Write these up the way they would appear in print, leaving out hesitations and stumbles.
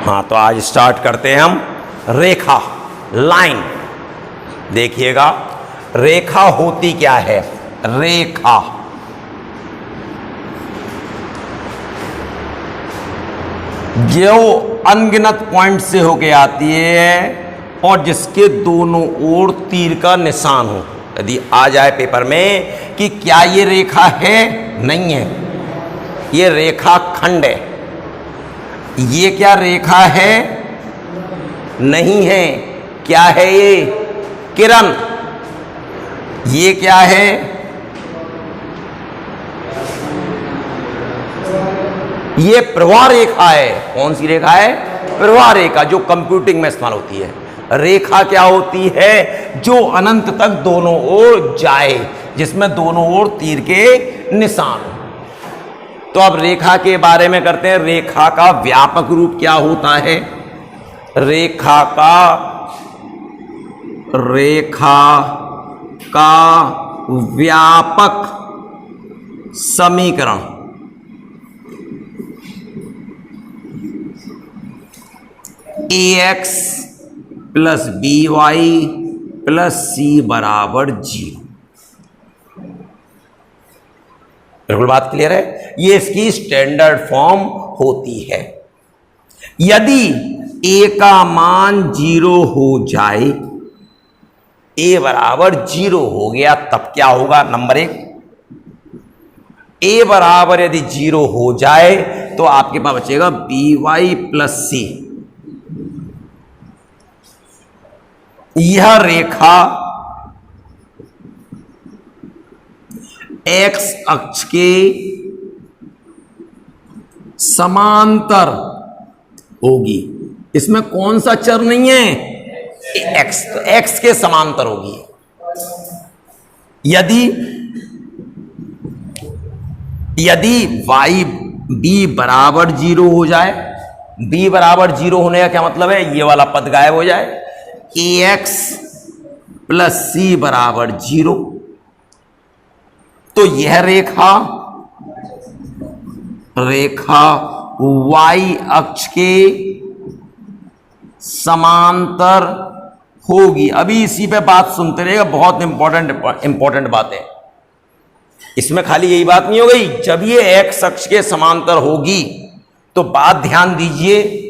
हाँ, तो आज स्टार्ट करते हैं हम रेखा, लाइन। देखिएगा रेखा होती क्या है। रेखा जो अनगिनत पॉइंट से होके आती है और जिसके दोनों ओर तीर का निशान हो। यदि आ जाए पेपर में कि क्या ये रेखा है, नहीं है, ये रेखा खंड है। ये क्या रेखा है, नहीं है, क्या है ये, किरण। ये क्या है, ये प्रवाह रेखा है। कौन सी रेखा है, प्रवाह रेखा, जो कंप्यूटिंग में इस्तेमाल होती है। रेखा क्या होती है, जो अनंत तक दोनों ओर जाए, जिसमें दोनों ओर तीर के निशान हो। तो अब रेखा के बारे में करते हैं। रेखा का व्यापक रूप क्या होता है। रेखा का व्यापक समीकरण ax plus by plus c बराबर 0। बिल्कुल बात क्लियर है। ये इसकी स्टैंडर्ड फॉर्म होती है। यदि a का मान 0 हो जाए, a बराबर 0 हो गया, तब क्या होगा। नंबर 1, a बराबर यदि 0 हो जाए तो आपके पास बचेगा by प्लस c। यह रेखा x अक्ष के समांतर होगी। इसमें कौन सा चर नहीं है, x, तो x के समांतर होगी। यदि y b बराबर 0 हो जाए, b बराबर 0 होने का क्या मतलब है, ये वाला पद गायब हो जाए, ax प्लस c बराबर 0, तो यह रेखा y अक्ष के समांतर होगी। अभी इसी पे बात सुनते रहेगा, बहुत इंपॉर्टेंट बात है। इसमें खाली यही बात नहीं हो गई, जब ये x अक्ष के समांतर होगी तो बात ध्यान दीजिए,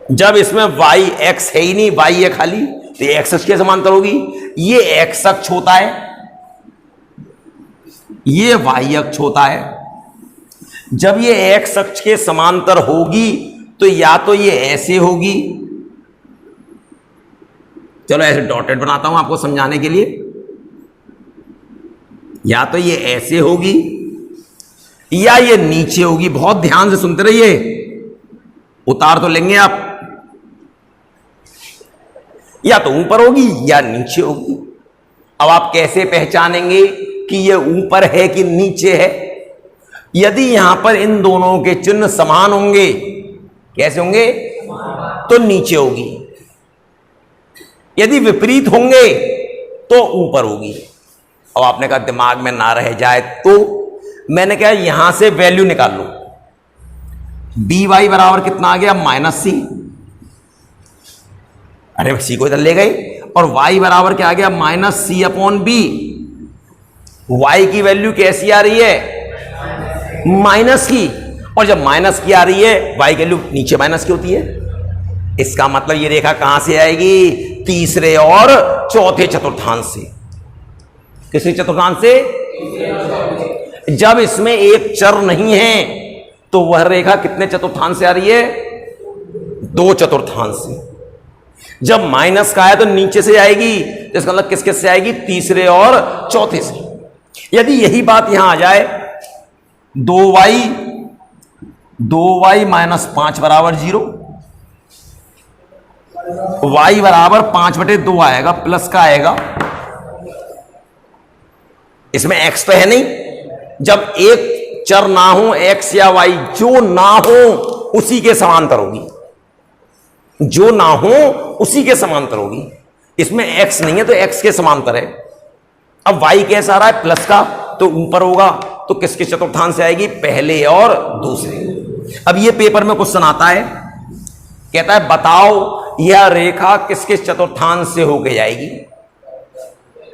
जब इसमें y x है ही नहीं, y है खाली, तो ये x अक्ष के समांतर होगी। ये x अक्ष होता है, ये y अक्ष होता है। जब ये x अक्ष के समांतर होगी तो या तो ये ऐसे होगी, चलो ऐसे डॉटेड बनाता हूं आपको समझाने के लिए, या तो ये ऐसे होगी या ये नीचे होगी। बहुत ध्यान से सुनते रहिए, उतार तो लेंगे आप। या तो ऊपर होगी या नीचे होगी। अब आप कैसे पहचानेंगे कि ये ऊपर है कि नीचे है। यदि यहां पर इन दोनों के चिन्ह समान होंगे, कैसे होंगे, तो नीचे होगी। यदि विपरीत होंगे तो ऊपर होगी। अब आपने कहा दिमाग में ना रह जाए, तो मैंने कहा यहां से वैल्यू निकाल लो। by बराबर कितना आ गया, माइनस c। अरे सी को इधर ले गए, और y बराबर क्या आ गया, minus c upon B. y की वैल्यू कैसी आ रही है, माइनस की, और जब माइनस की आ रही है y की वैल्यू नीचे माइनस की होती है। इसका मतलब ये रेखा कहां से आएगी, तीसरे और चौथे चतुर्थांश से। किसी चतुर्थांश से, जब इसमें एक चर नहीं है तो वह रेखा कितने चतुर्थांश से आ रही है, 2 चतुर्थांश से। जब माइनस का है तो नीचे से आएगी, तो इसका मतलब किस किस से आएगी, तीसरे और चौथे से। यदि यही बात यहां आ जाए, 2y माइनस 5 बराबर 0, y बराबर 5/2 आएगा, प्लस का आएगा। इसमें x तो है नहीं। जब एक चर ना हो, x या y, जो ना हो उसी के समांतर होगी, जो ना हो उसी के समांतर होगी। इसमें x नहीं है तो x के समांतर है। अब y कैसा आ रहा है, प्लस का, तो ऊपर होगा। तो किसके चतुर्थांश से आएगी? पहले और दूसरे। अब ये पेपर में क्वेश्चन आता है, कहता है बताओ यह रेखा किसके चतुर्थांश से होकर जाएगी?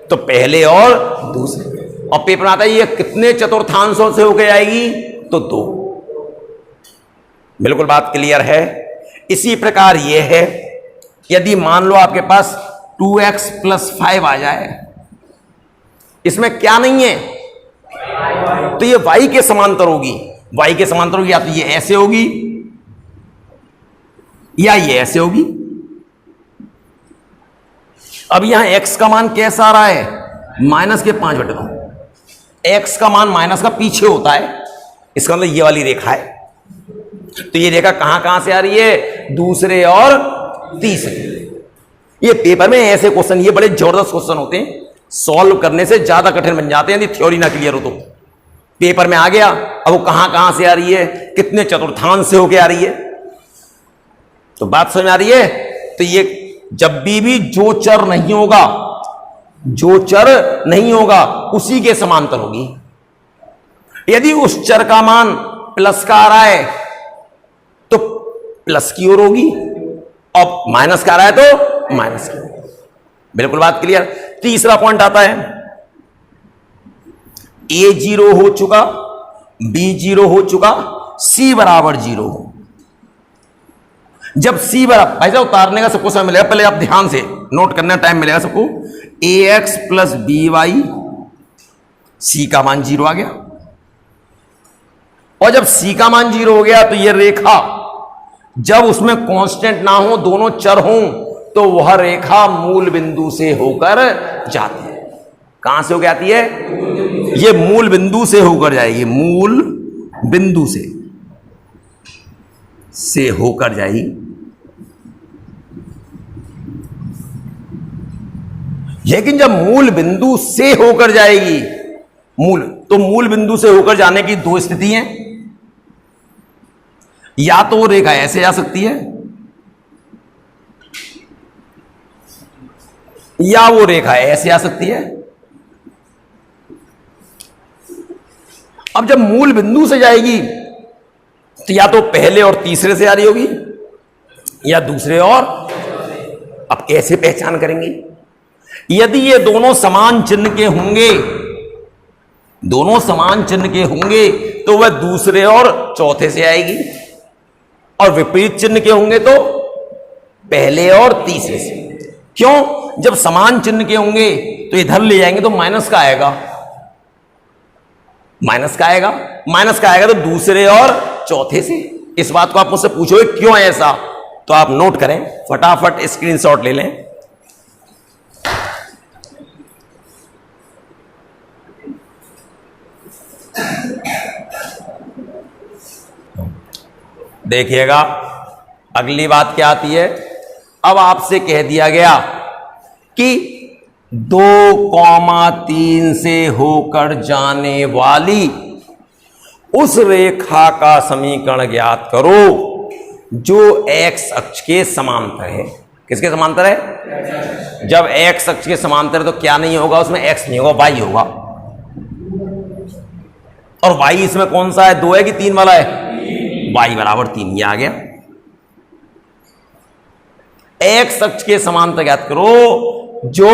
तो पहले और दूसरे। और पेपर में आता है ये कितने चतुर्थांशों से होकर जाएगी? तो 2। बिल्कुल बात क्लियर है। इसी प्रकार यह है, यदि मान लो आपके पास 2x + 5 आ जाए, इसमें क्या नहीं है? तो ये y के समांतर होगी। y के समांतर होगी, या तो ये ऐसे होगी या ये ऐसे होगी। अब यहां x का मान कैसा आ रहा है? -5/2। x का मान माइनस का पीछे होता है, इसका मतलब ये वाली रेखा है। तो ये रेखा कहां कहां से आ रही है? दूसरे और तीसरे। ये पेपर में ऐसे क्वेश्चन, ये बड़े जबरदस्त क्वेश्चन होते हैं, सॉल्व करने से ज्यादा कठिन बन जाते हैं यदि थ्योरी ना क्लियर हो तो। पेपर में आ गया, अब वो कहां कहां से आ रही है, कितने चतुर्थांश से होके आ रही है, तो बात समझ में आ रही है। तो ये जब भी जो चर नहीं होगा, जो चर नहीं होगा उसी के समांतर होगी। यदि उस चर का मान प्लस का आ रहा है तो प्लस की ओर होगी, और माइनस का आ रहा है तो माइनस की। बिल्कुल बात क्लियर। तीसरा पॉइंट आता है, a 0 हो चुका, b 0 हो चुका, c बराबर 0 हो। जब c बराबर, भाई साहब उतारने का सबको समय मिलेगा, पहले आप ध्यान से नोट करने का टाइम मिलेगा सबको। ax + by, c का मान 0 आ गया। और जब c का मान 0 हो गया तो यह रेखा जब उसमें कांस्टेंट ना हो, दोनों चर हों, तो वह रेखा मूल बिंदु से होकर जाती है। कहां से होकर आती है? ये मूल बिंदु से होकर जाएगी, मूल बिंदु से होकर जाएगी। लेकिन जब मूल बिंदु से होकर जाएगी, मूल बिंदु से होकर जाने की 2 स्थिति हैं। या तो वो रेखा ऐसे जा सकती है, या वो रेखा ऐसे आ सकती है। अब जब मूल बिंदु से जाएगी तो या तो पहले और तीसरे से आ रही होगी, या दूसरे और। अब कैसे पहचान करेंगे? यदि ये दोनों समान चिन्ह के होंगे, दोनों समान चिन्ह के होंगे तो वह दूसरे और चौथे से आएगी, और विपरीत चिन्ह के होंगे तो पहले और तीसरे से। क्यों? जब समान चिन्ह के होंगे तो इधर ले जाएंगे तो माइनस का आएगा, माइनस का आएगा, माइनस का आएगा तो दूसरे और चौथे से। इस बात को आप मुझसे पूछोगे क्यों ऐसा, तो आप नोट करें, फटाफट स्क्रीनशॉट ले लें। देखिएगा अगली बात क्या आती है। अब आपसे कह दिया गया कि 2,3 से होकर जाने वाली उस रेखा का समीकरण ज्ञात करो जो x अक्ष के समांतर है। किसके समांतर है? जब x अक्ष के समांतर है तो क्या नहीं होगा उसमें? x नहीं होगा, y होगा। और y इसमें कौन सा है? 2 है कि 3 वाला है? y बराबर 3, ये आ गया। x अक्ष के समांतर ज्ञात करो जो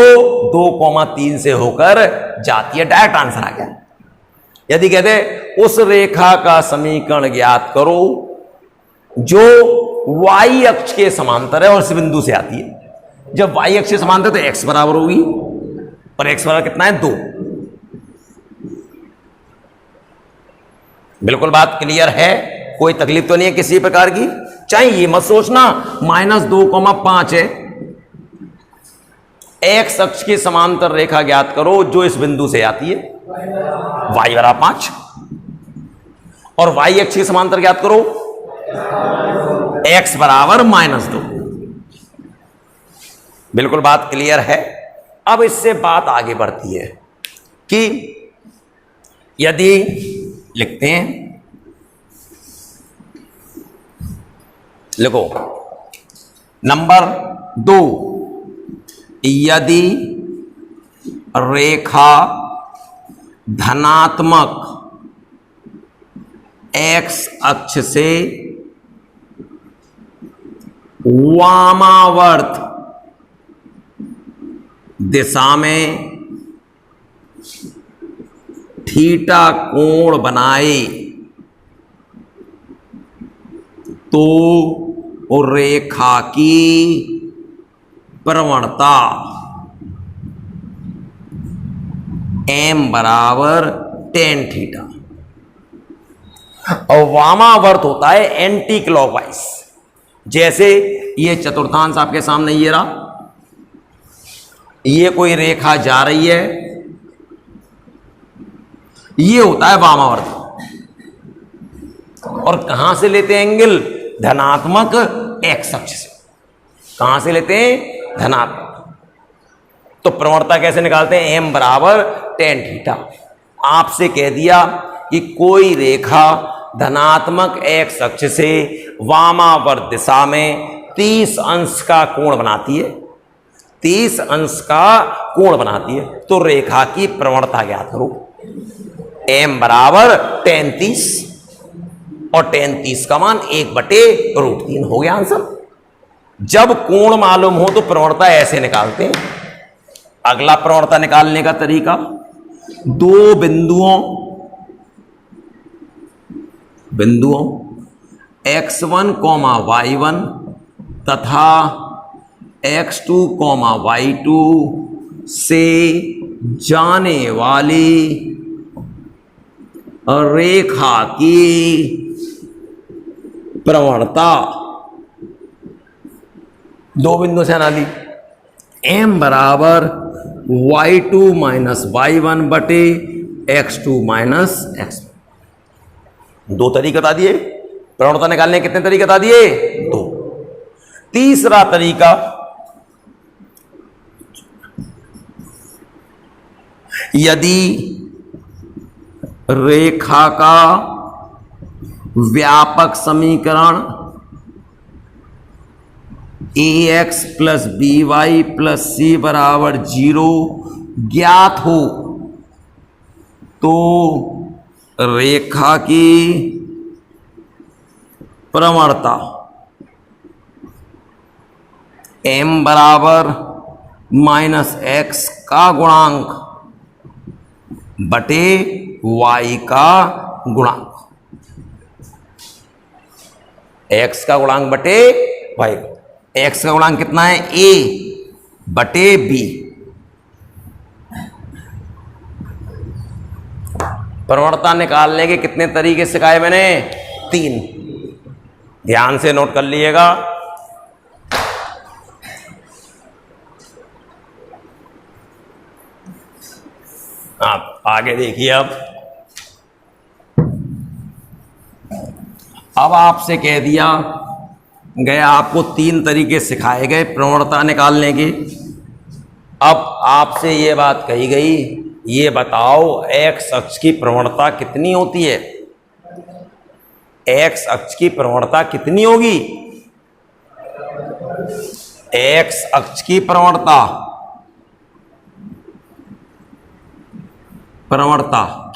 2,3 से होकर जाती है। डायरेक्ट आंसर आ गया। यदि कहते उस रेखा का समीकरण ज्ञात करो जो y अक्ष के समांतर है और इस बिंदु से आती है। जब y अक्ष के समांतर तो x बराबर होगी, और x बराबर कितना है? 2। बिल्कुल बात क्लियर है, कोई तकलीफ तो नहीं है किसी प्रकार की। चाहे ये मत सोचना -2,5 है। x अक्ष की समांतर रेखा ज्ञात करो जो इस बिंदु से आती है, y बराबर 5। और y अक्ष की समांतर ज्ञात करो, x बराबर -2। बिल्कुल बात क्लियर है। अब इससे बात आगे बढ़ती है कि यदि लिखते हैं, लिखो नंबर 2, यदि रेखा धनात्मक एक्स अक्ष से वामावर्त दिशा में थीटा कोण बनाए तो रेखा की प्रवणता m बराबर टेन थीटा, और वामावर्त होता है एंटी क्लॉकवाइज। जैसे ये चतुर्थांश आपके सामने ये रहा, ये कोई रेखा जा रही है, ये होता है वामावर्त। और कहां से लेते हैं एंगल? धनात्मक एक्स अक्ष से। कहां से लेते हैं? धनात्मक। तो प्रवणता कैसे निकालते हैं? m बराबर टेन थीटा। आपसे कह दिया कि कोई रेखा धनात्मक एक्स अक्ष से वामावर्त दिशा में 30 अंश का कोण बनाती है, 30 अंश का कोण बनाती है, तो रेखा की प्रवणता ज्ञात करो। m बराबर टेन 30 और टेन 30 का मान 1/√3 हो गया आंसर। जब कोण मालूम हो तो प्रवणता ऐसे निकालते हैं। अगला प्रवणता निकालने का तरीका, दो बिंदुओं x1, y1 तथा x2, y2 से जाने वाली रेखा की प्रवणता, दो बिंदु से बना ली, m बराबर y2 माइनस y1 बटे x2 माइनस x। दो तरीके बता दिए प्रवणता निकालने के। कितने तरीके बता दिए? दो। तीसरा तरीका, यदि रेखा का व्यापक समीकरण ax plus by plus c बराबर 0 ज्ञात हो तो रेखा की प्रवणता m बराबर माइनस एक्स का गुणांक बटे y का गुणांक, x का गुणांक बटे y। x का गुणांक कितना है? a बटे b। प्रवणता निकालने के कितने तरीके सिखाए मैंने? 3। ध्यान से नोट कर लीजिएगा। आप आगे देखिए। अब आपसे कह दिया गया, आपको 3 तरीके सिखाए गए प्रवणता निकालने के। अब आपसे ये बात कही गई, ये बताओ एक्स अक्ष की प्रवणता कितनी होती है? एक्स अक्ष की प्रवणता कितनी होगी? एक्स अक्ष की प्रवणता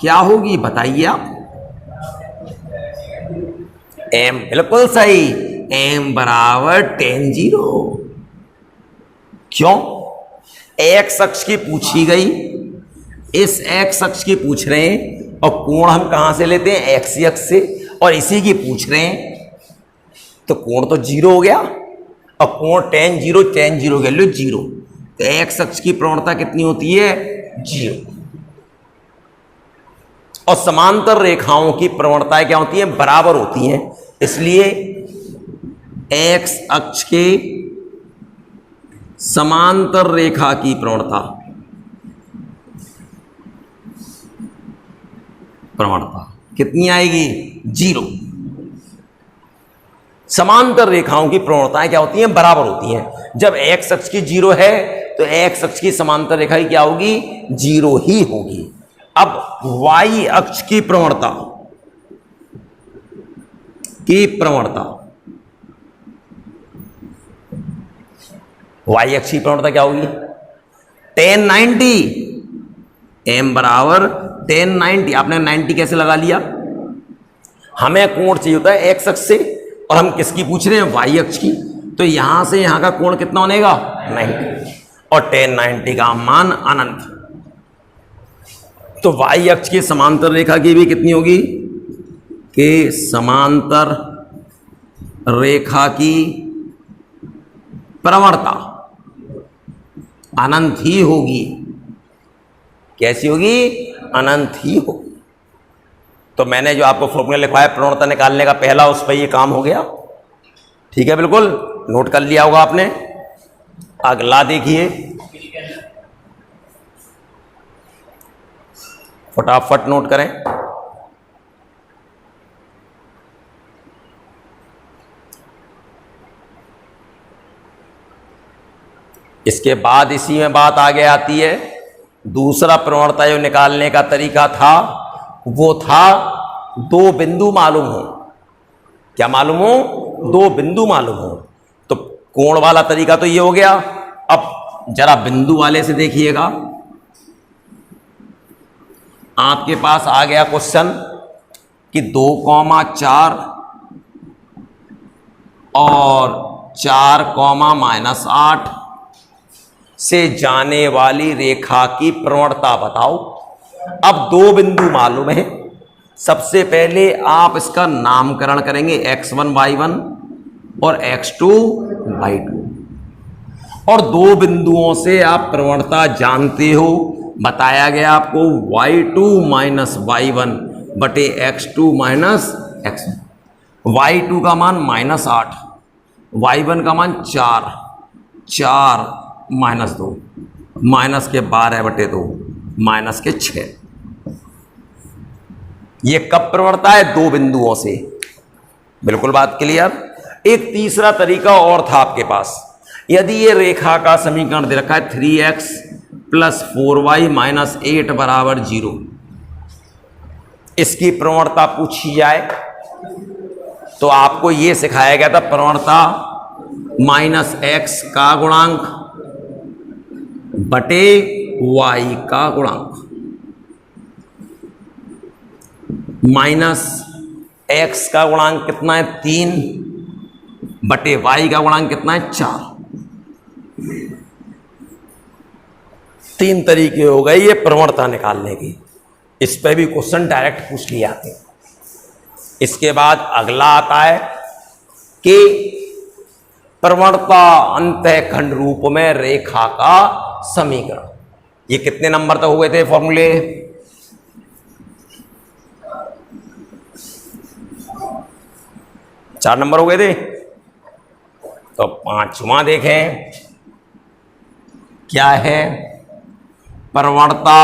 क्या होगी बताइए आप। m बिल्कुल सही, m बराबर टेन 0। क्यों? एक्स अक्ष की पूछी गई, इस एक्स अक्ष की पूछ रहे हैं, और कोण हम कहां से लेते हैं? एक्स अक्ष से, और इसी की पूछ रहे हैं, तो कोण तो 0 हो गया, और कोण टेन 0 की वैल्यू 0, तो एक्स अक्ष की प्रवणता कितनी होती है? 0। और समांतर रेखाओं की प्रवणताएं क्या होती हैं? बराबर होती हैं। इसलिए एक्स अक्ष के समांतर रेखा की प्रवणता कितनी आएगी? 0। समांतर रेखाओं की प्रवणताएं क्या होती हैं? बराबर होती हैं। जब एक्स अक्ष की 0 है तो एक्स अक्ष की समांतर रेखा की क्या होगी? 0 ही होगी। अब y अक्ष की प्रवणता y अक्ष की प्रवणता क्या होगी? टेन 90। m बराबर टेन 90। आपने 90 कैसे लगा लिया? हमें कोण चाहिए होता है एक्स अक्ष से, और हम किसकी पूछ रहे हैं, वाई अक्ष की। तो यहां से यहां का कोण कितना बनेगा, 90, और tan 90 का मान अनंत। तो वाई अक्ष की समांतर रेखा की भी कितनी होगी, कि समांतर रेखा की प्रवणता अनंत ही होगी। कैसी होगी, अनंत ही होगी। तो मैंने जो आपको फॉर्मूला लिखवाया प्रवणता निकालने का पहला, उस पर ये काम हो गया। ठीक है, बिल्कुल नोट कर लिया होगा आपने। अगला देखिए, फटाफट नोट करें। इसके बाद इसी में बात आगे आती है। दूसरा प्रवणता जो निकालने का तरीका था वो था दो बिंदु मालूम हो। क्या मालूम हो, दो बिंदु मालूम हो। तो कोण वाला तरीका तो ये हो गया। अब जरा बिंदु वाले से देखिएगा, आपके पास आ गया क्वेश्चन कि 2,4 और 4,-8 से जाने वाली रेखा की प्रवणता बताओ। अब दो बिंदु मालूम है। सबसे पहले आप इसका नामकरण करेंगे, x1 y1 और x2 y2, और दो बिंदुओं से आप प्रवणता जानते हो। बताया गया आपको y2 माइनस y1 बटे x2 माइनस x1। y2 का मान -8, y1 का मान 4, 4 माइनस 2, माइनस के 12 बटे 2, माइनस के 6। ये कब प्रवणता है, दो बिंदुओं से। बिल्कुल बात क्लियर। एक तीसरा तरीका और था आपके पास। यदि ये रेखा का समीकरण दे रखा है 3x + 4y - 8 = 0, इसकी प्रवणता पूछी जाए तो आपको ये सिखाया गया था, प्रवणता -x का गुणांक बटे y का गुणांक। -x का गुणांक कितना है, 3 बटे y का गुणांक कितना है, 4। 3 तरीके हो गए ये प्रवणता निकालने की। इस पे भी क्वेश्चन डायरेक्ट पूछ लिए आते हैं। इसके बाद अगला आता है कि प्रवणता अंतःखंड रूप में रेखा का समीकरण। ये कितने नंबर तक हुए थे फॉर्मूले, 4 नंबर हो गए थे। तो 5वां देखें क्या है, प्रवणता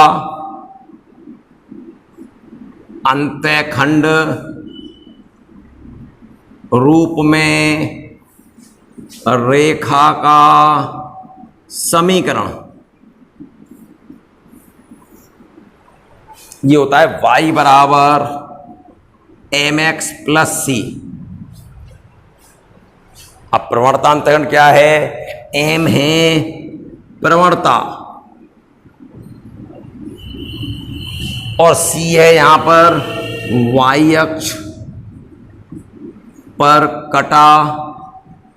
अंतःखंड रूप में रेखा का समीकरण। ये होता है y बराबर mx + c। अब प्रवणता अंतःखंड क्या है, m है प्रवणता और c है यहां पर y अक्ष पर कटा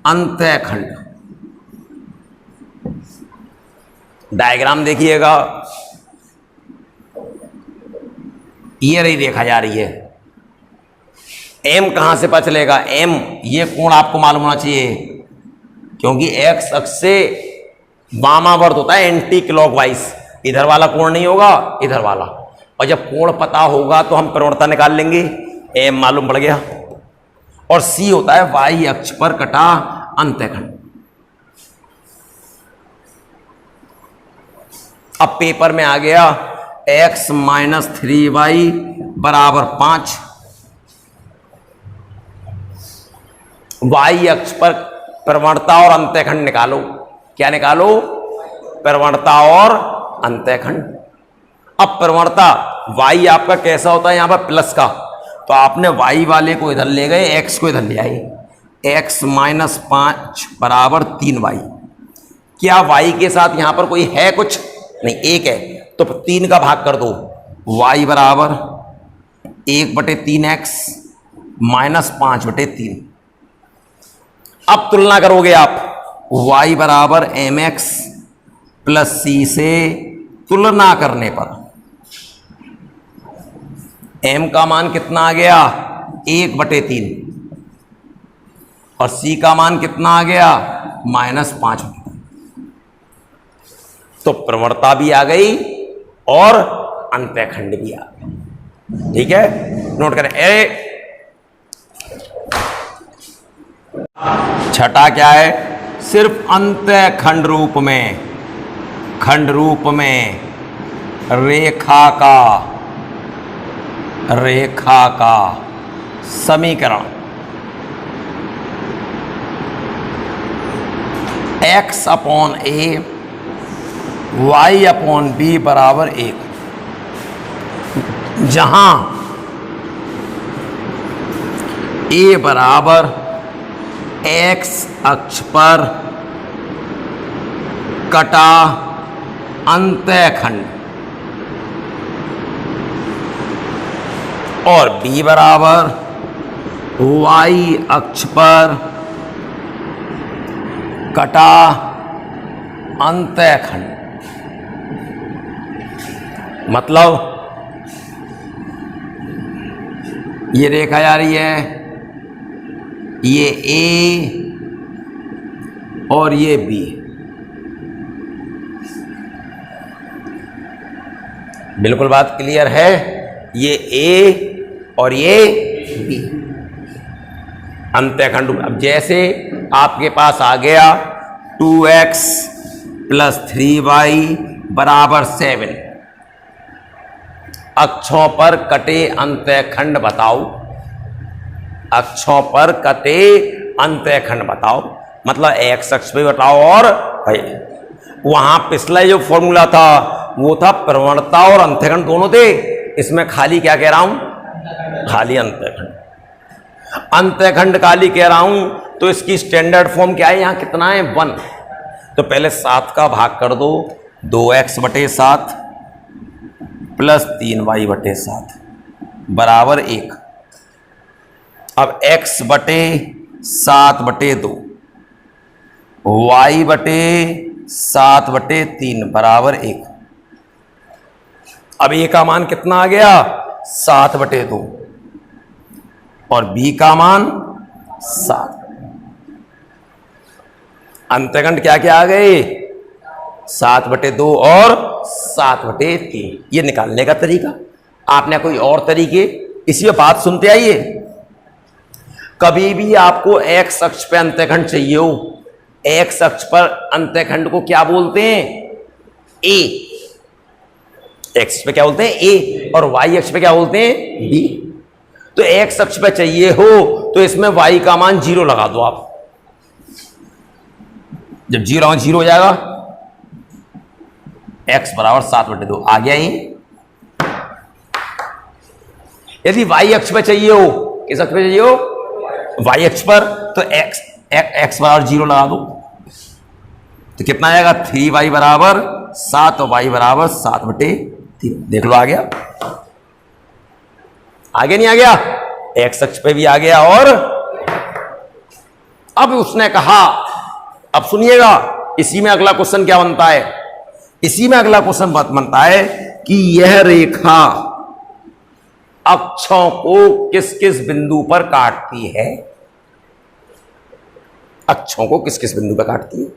अंतःखंड। डायग्राम देखिएगा, ये रही रेखा जा रही है। m कहां से पता चलेगा, m ये कोण आपको मालूम होना चाहिए, क्योंकि x अक्ष से वामावर्त होता है एंटी क्लॉकवाइज। इधर वाला कोण नहीं होगा, इधर वाला। और जब कोण पता होगा तो हम प्रवणता निकाल लेंगे। m मालूम पड़ गया। और c होता है y अक्ष पर कटा अंतःखंड। अब पेपर में आ गया x - 3y = 5। y अक्ष पर प्रवणता और अंतःखंड निकालो। क्या निकालो, प्रवणता और अंतःखंड। अब प्रवणता y आपका कैसा होता है, यहां पर प्लस का, तो आपने y वाले को इधर ले गए, x को इधर ले आए। x - 5 = 3y। क्या y के साथ यहां पर कोई है कुछ नहीं, 1 है, तो 3 का भाग कर दो। y बराबर 1/3x -5/3। अब तुलना करोगे आप y बराबर mx प्लस c से, तुलना करने पर m का मान कितना आ गया 1/3 और c का मान कितना आ गया -5। तो प्रवणता भी आ गई और अंतःखंड भी आ गया। ठीक है, नोट करें। छठा क्या है, सिर्फ अंतःखंड रूप में, खंड रूप में रेखा का समीकरण x/a y/b बराबर 1, जहां a बराबर x अक्ष पर कटा अंतःखंड और b बराबर y अक्ष पर कटा अंतःखंड। मतलब ये रेखा जा रही है, ये A और ये B। बिल्कुल बात क्लियर है, ये A और ये B अंतःखंड। अब जैसे आपके पास आ गया 2x + 3y बराबर 7, अक्षों पर कटे अंतःखंड बताओ, अक्षों पर कटे अंतःखंड बताओ। मतलब x अक्ष पे बताओ। और वहां पिछला जो फॉर्मूला था वो था प्रवणता और अंतःखंड दोनों थे, इसमें खाली क्या कह रहा हूं, खाली अंतःखंड। अंतःखंड खाली कह रहा हूं तो इसकी स्टैंडर्ड फॉर्म क्या है, यहां कितना है 1। तो पहले 7 का भाग कर दो, 2x/7 प्लस 3y/7 बराबर 1। अब x/7/2 y/7/3 बराबर 1। अब a का मान कितना आ गया 7/2 और b का मान 7। अंतःखंड क्या क्या आ गए 7/2 और 7/3। ये निकालने का तरीका। आपने कोई और तरीके, इसी में बात सुनते आइए। कभी भी आपको x अक्ष पे अंतःखंड चाहिए हो, x अक्ष पर अंतःखंड को क्या बोलते हैं a, x पे क्या बोलते हैं a और y अक्ष पे क्या बोलते हैं b। तो x अक्ष पे चाहिए हो तो इसमें y का मान 0 लगा दो आप। जब 0 हो जाएगा x बराबर 7/2 आ गया ही। यदि y अक्ष पे चाहिए हो, किस अक्ष पे चाहिए हो y अक्ष पर, तो x बराबर 0 लगा दो तो कितना आएगा 3y बराबर 7 और y बराबर 7/3। देख लो आ गया, आगे नहीं आ गया, x अक्ष पे भी आ गया। और अब उसने कहा, अब सुनिएगा इसी में अगला क्वेश्चन क्या बनता है, इसी में अगला क्वेश्चन बनता है कि यह रेखा अक्षों को किस किस बिंदु पर काटती है, अक्षों को किस किस बिंदु पर काटती है।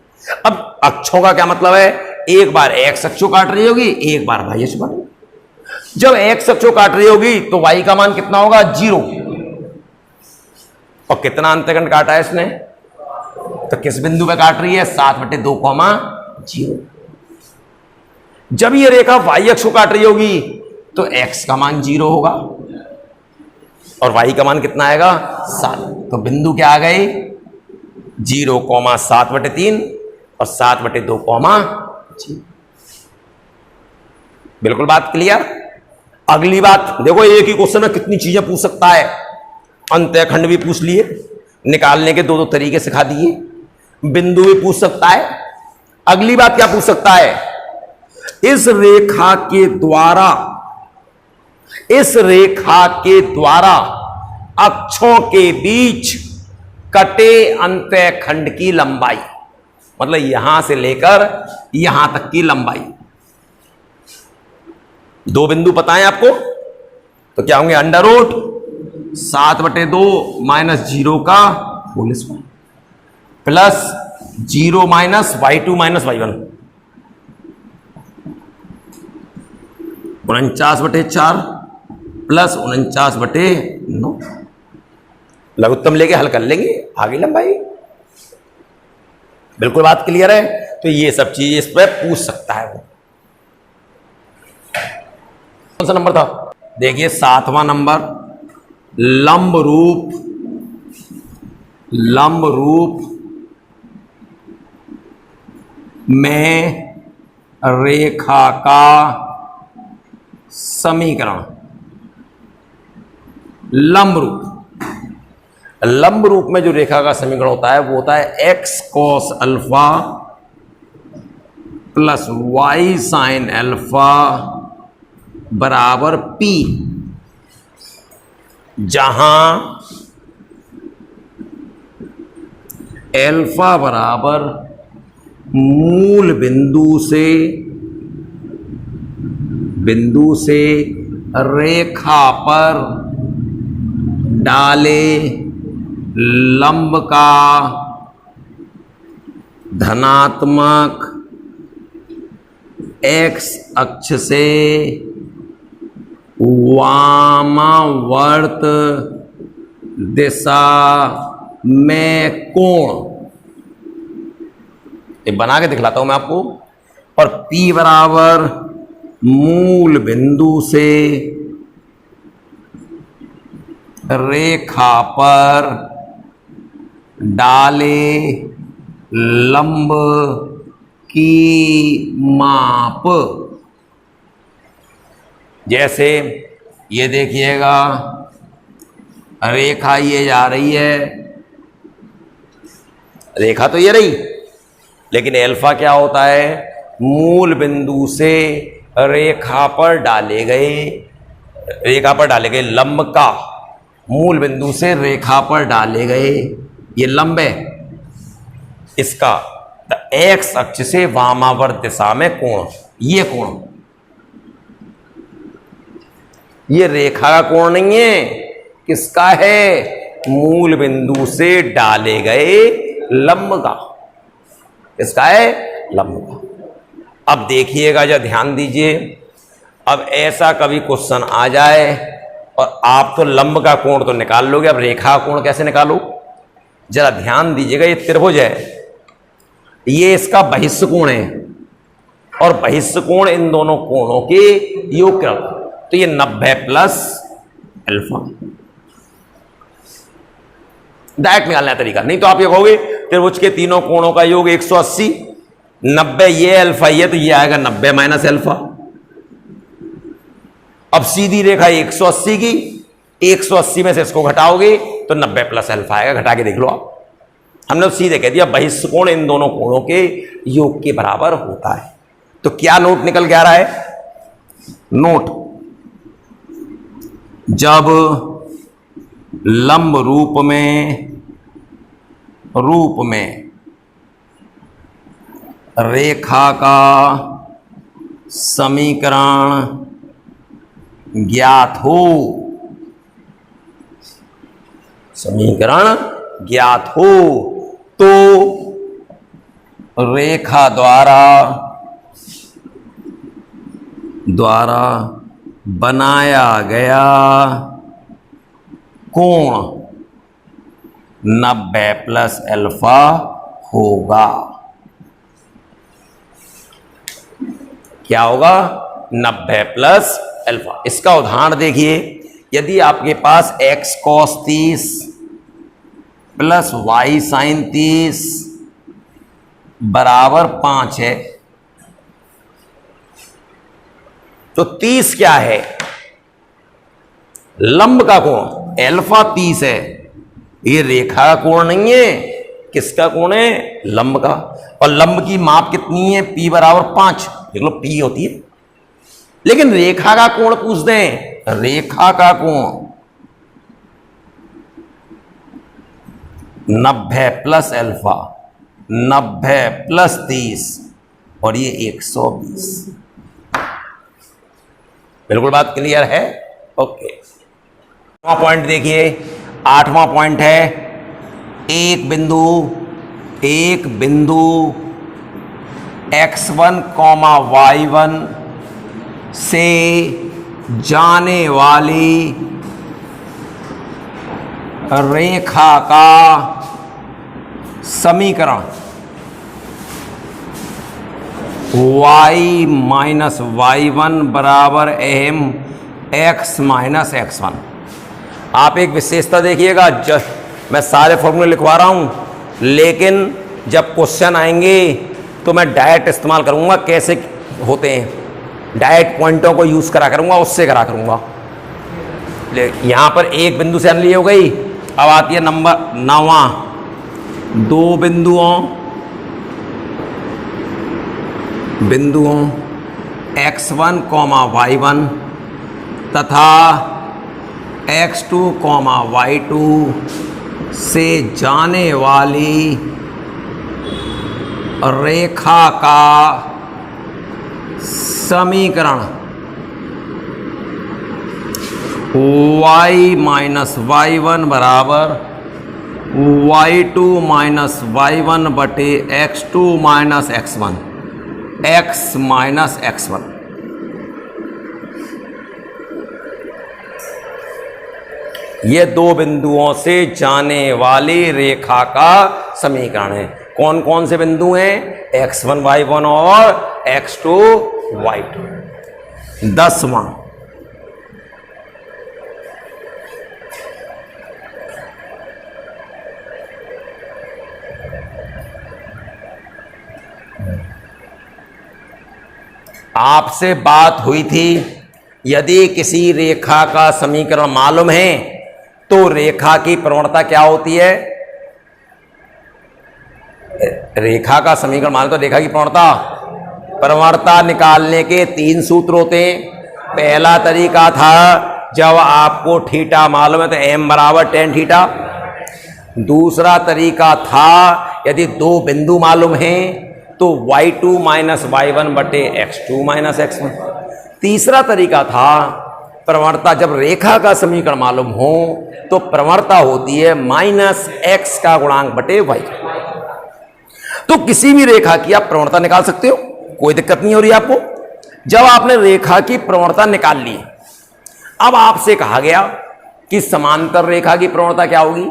अब अक्षों का क्या मतलब है, एक बार x अक्ष को काट रही होगी, एक बार y अक्ष पर। जब x अक्ष को काट रही होगी तो y का मान कितना होगा 0। और कितना अंतःखंड काटा है इसने, तो किस बिंदु पे काट रही है 7/2, 0। जब ये रेखा y अक्ष को काट रही होगी तो x का मान 0 होगा और y का मान कितना आएगा 7। तो बिंदु क्या आ गए 0, 7/3 और 7/2, 0। बिल्कुल बात क्लियर। अगली बात देखो, एक ही क्वेश्चन में कितनी चीजें पूछ सकता है। अंतःखंड भी पूछ लिए, निकालने के दो तरीके सिखा दिए, बिंदु भी पूछ सकता है। अगली बात क्या पूछ सकता है, इस रेखा के द्वारा अक्षों के बीच कटे अंतःखंड की लंबाई, मतलब यहां से लेकर यहां तक की लंबाई। दो बिंदु पता है आपको, तो क्या होंगे? अंडर रूट 7/2 माइनस 0 का whole square plus 0 minus y2 minus y1, 49/4 plus 49/9। लघुत्तम लेके हल कर लेंगे, आगे लंबाई। बिल्कुल बात क्लियर है? तो ये सब चीज इस पर पूछ सकता है वो। कौन सा नंबर था? देखिए 7वां नंबर, लंब रूप में रेखा का समीकरण। लंब रूप में जो रेखा का समीकरण होता है वो होता है x cos alpha plus y sin alpha बराबर p, जहां अल्फा बराबर मूल बिंदु से रेखा पर डाले लंब का धनात्मक x अक्ष से वामावर्त दिशा में कोण। ये बना के दिखलाता हूं मैं आपको। और P बराबर मूल बिंदु से रेखा पर डाले लंब की माप। जैसे ये देखिएगा, रेखा ये जा रही है, रेखा तो ये रही, लेकिन अल्फा क्या होता है? मूल बिंदु से रेखा पर डाले गए लंब का, मूल बिंदु से रेखा पर डाले गए ये लंब है, इसका एक्स अक्ष से वामावर्त दिशा में कोण। ये कोण, ये रेखा का कोण नहीं है, किसका है? मूल बिंदु से डाले गए लंब का। किसका है? लंब का। अब देखिएगा, जरा ध्यान दीजिए। अब ऐसा कभी क्वेश्चन आ जाए और आप तो लंब का कोण तो निकाल लोगे, अब रेखा का कोण कैसे निकालो? जरा ध्यान दीजिएगा। ये त्रिभुज है, ये इसका बहिष्ठ कोण है, और बहिष्ठ कोण इन दोनों कोणों के योग का, तो ये 90 प्लस अल्फा। डायरेक्ट निकालने का तरीका, नहीं तो आप ये कहोगे त्रिभुज के तीनों कोणों का योग 180, 90 ये अल्फा ये, तो ये आएगा 90 माइनस अल्फा। अब सीधी रेखा 180 की, 180 में से इसको घटाओगे तो 90 प्लस अल्फा आएगा। घटा के देख लो आप। हमने तो सीधे कह दिया बहिष्ठ कोण इन दोनों कोणों के योग के बराबर होता है। तो क्या नोट निकल के आ रहा है? नोट, जब लंब रूप में रेखा का समीकरण ज्ञात हो, तो रेखा द्वारा बनाया गया कोण 90 प्लस अल्फा होगा। क्या होगा? 90 प्लस अल्फा। इसका उदाहरण देखिए, यदि आपके पास x cos 30 plus y sin 30 बराबर 5 है, तो 30 क्या है? लंब का कोण, अल्फा 30 है। ये रेखा का कोण नहीं है, किसका कोण है? लंब का। और लंब की माप कितनी है? P बराबर 5। देख लो, P होती है। लेकिन रेखा का कोण पूछ दें, रेखा का कोण 90 प्लस अल्फा, 90 प्लस 30 और ये 120। बिल्कुल बात क्लियर है? ओके। 8वां पॉइंट देखिए, 8वां पॉइंट है एक बिंदु x1, y1 से जाने वाली रेखा का समीकरण y माइनस y1 बराबर m x माइनस x1। आप एक विशेषता देखिएगा, मैं सारे फॉर्मूले लिखवा रहा हूं, लेकिन जब क्वेश्चन आएंगे तो मैं डायरेक्ट इस्तेमाल करूंगा। कैसे होते हैं, डायरेक्ट पॉइंटों को यूज करा करूंगा, उससे करा करूंगा। यहां पर एक बिंदु से अनली हो गई। अब आती है नंबर 9वां, दो बिंदुओं x1, y1 तथा x2, y2 से जाने वाली रेखा का समीकरण y माइनस y1 बराबर y2 माइनस y1 बटे x2 minus x1, x minus x1। ये दो बिंदुओं से जाने वाली रेखा का समीकरण है। कौन कौन से बिंदु हैं? x1, y1 और x2, y2। 10वां, आपसे बात हुई थी, यदि किसी रेखा का समीकरण मालूम है तो रेखा की प्रवणता क्या होती है? रेखा का समीकरण मालूम तो रेखा की प्रवणता निकालने के 3 सूत्र होते हैं। पहला तरीका था जब आपको थीटा मालूम है तो m बराबर tan थीटा। दूसरा तरीका था यदि दो बिंदु मालूम हैं तो y2 माइनस y1 बटे x2 माइनस x1। तीसरा तरीका था प्रवणता जब रेखा का समीकरण मालूम हो तो प्रवणता होती है माइनस x का गुणांक बटे y। तो किसी भी रेखा की आप प्रवणता निकाल सकते हो, कोई दिक्कत नहीं हो रही आपको। जब आपने रेखा की प्रवणता निकाल ली, अब आपसे कहा गया कि समांतर रेखा की प्रवणता क्या होगी।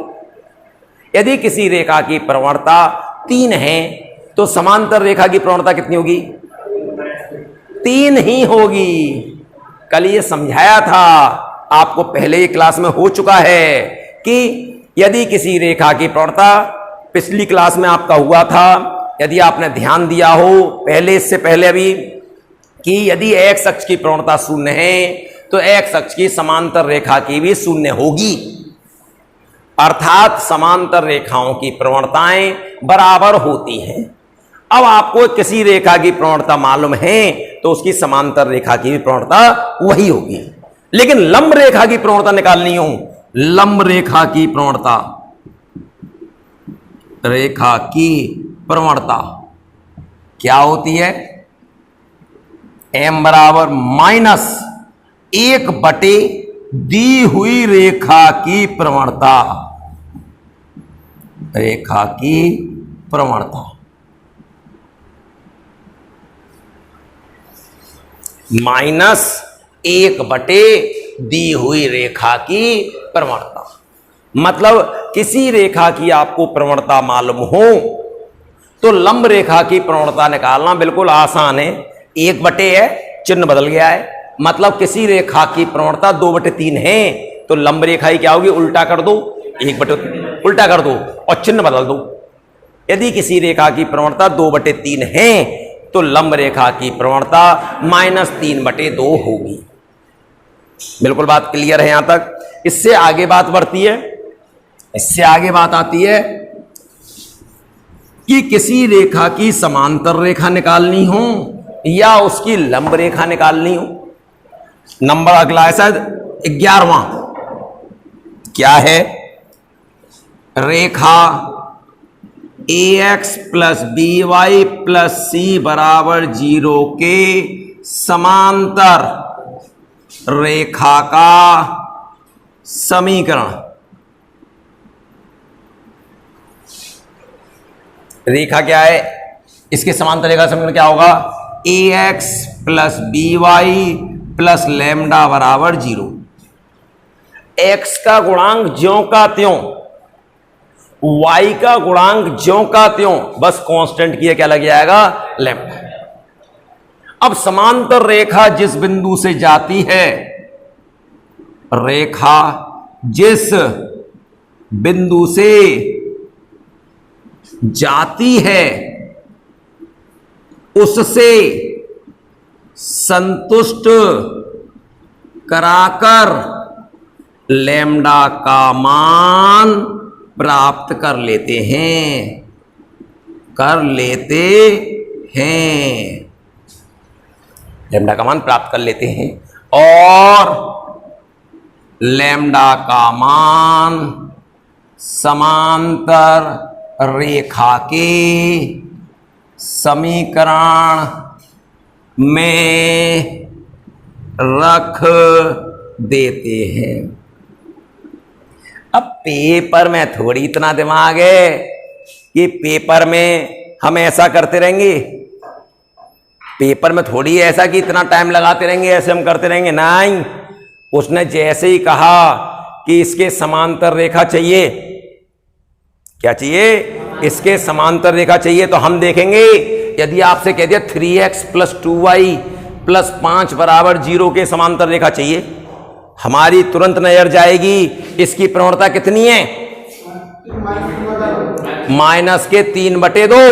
यदि किसी रेखा की प्रवणता 3 है तो समांतर रेखा की प्रवणता कितनी होगी? 3 ही होगी। कल ये समझाया था आपको, पहले ही क्लास में हो चुका है कि यदि किसी रेखा की प्रवणता, पिछली क्लास में आपका हुआ था, यदि आपने ध्यान दिया हो पहले, इससे पहले अभी, कि यदि x अक्ष की प्रवणता 0 है तो x अक्ष की समांतर रेखा की भी 0 होगी। अर्थात समांतर रेखाओं की प्रवणताएं बराबर होती हैं। अब आपको किसी रेखा की प्रवणता मालूम है तो उसकी समांतर रेखा की भी प्रवणता वही होगी। लेकिन लंब रेखा की प्रवणता निकालनी हो, लंब रेखा की प्रवणता क्या होती है? m बराबर माइनस 1 बटे दी हुई रेखा की प्रवणता, माइनस 1 बटे दी हुई रेखा की प्रवणता। मतलब किसी रेखा की आपको प्रवणता मालूम हो तो लंब रेखा की प्रवणता निकालना बिल्कुल आसान है। 1 बटे है, चिन्ह बदल गया है, मतलब किसी रेखा की प्रवणता 2/3 है तो लंब रेखा ही क्या होगी? उल्टा कर दो, 1 बटे उल्टा कर दो और चिन्ह बदल दो। यदि किसी रेखा की प्रवणता 2/3 है तो लंब रेखा की प्रवणता -3/2 होगी। बिल्कुल बात क्लियर है यहां तक? इससे आगे बात बढ़ती है, इससे आगे बात आती है कि किसी रेखा की समांतर रेखा निकालनी हो या उसकी लंब रेखा निकालनी हो। नंबर अगला है शायद 11वां, क्या है? रेखा ax plus B Y plus C बराबर 0 के समांतर रेखा का समीकरण। रेखा क्या है, इसके समांतर रेखा समीकरण क्या होगा, ax plus B Y plus lambda बराबर 0। x का गुणांक ज्यों का त्यों, y का गुणांक ज्यों का त्यों, बस कांस्टेंट किया क्या लग जाएगा, लैम्डा। अब समांतर रेखा जिस बिंदु से जाती है, रेखा जिस बिंदु से जाती है उससे संतुष्ट कराकर लैम्डा का मान प्राप्त कर लेते हैं, लैम्डा का मान प्राप्त कर लेते हैं। और लैम्डा का मान समांतर रेखा के समीकरण में रख देते हैं। अब पेपर में थोड़ी इतना दिमाग है कि पेपर में हम ऐसा करते रहेंगे, पेपर में थोड़ी ऐसा कि इतना टाइम लगाते रहेंगे, ऐसे हम करते रहेंगे, नहीं। उसने जैसे ही कहा कि इसके समांतर रेखा चाहिए, क्या चाहिए, इसके समांतर रेखा चाहिए, तो हम देखेंगे यदि आपसे कह दिया 3x प्लस 2y प्लस 5 बराबर 0 के समांतर रेखा चाहिए, हमारी तुरंत नजर जाएगी इसकी प्रवणता कितनी है, माइनस के 3/2,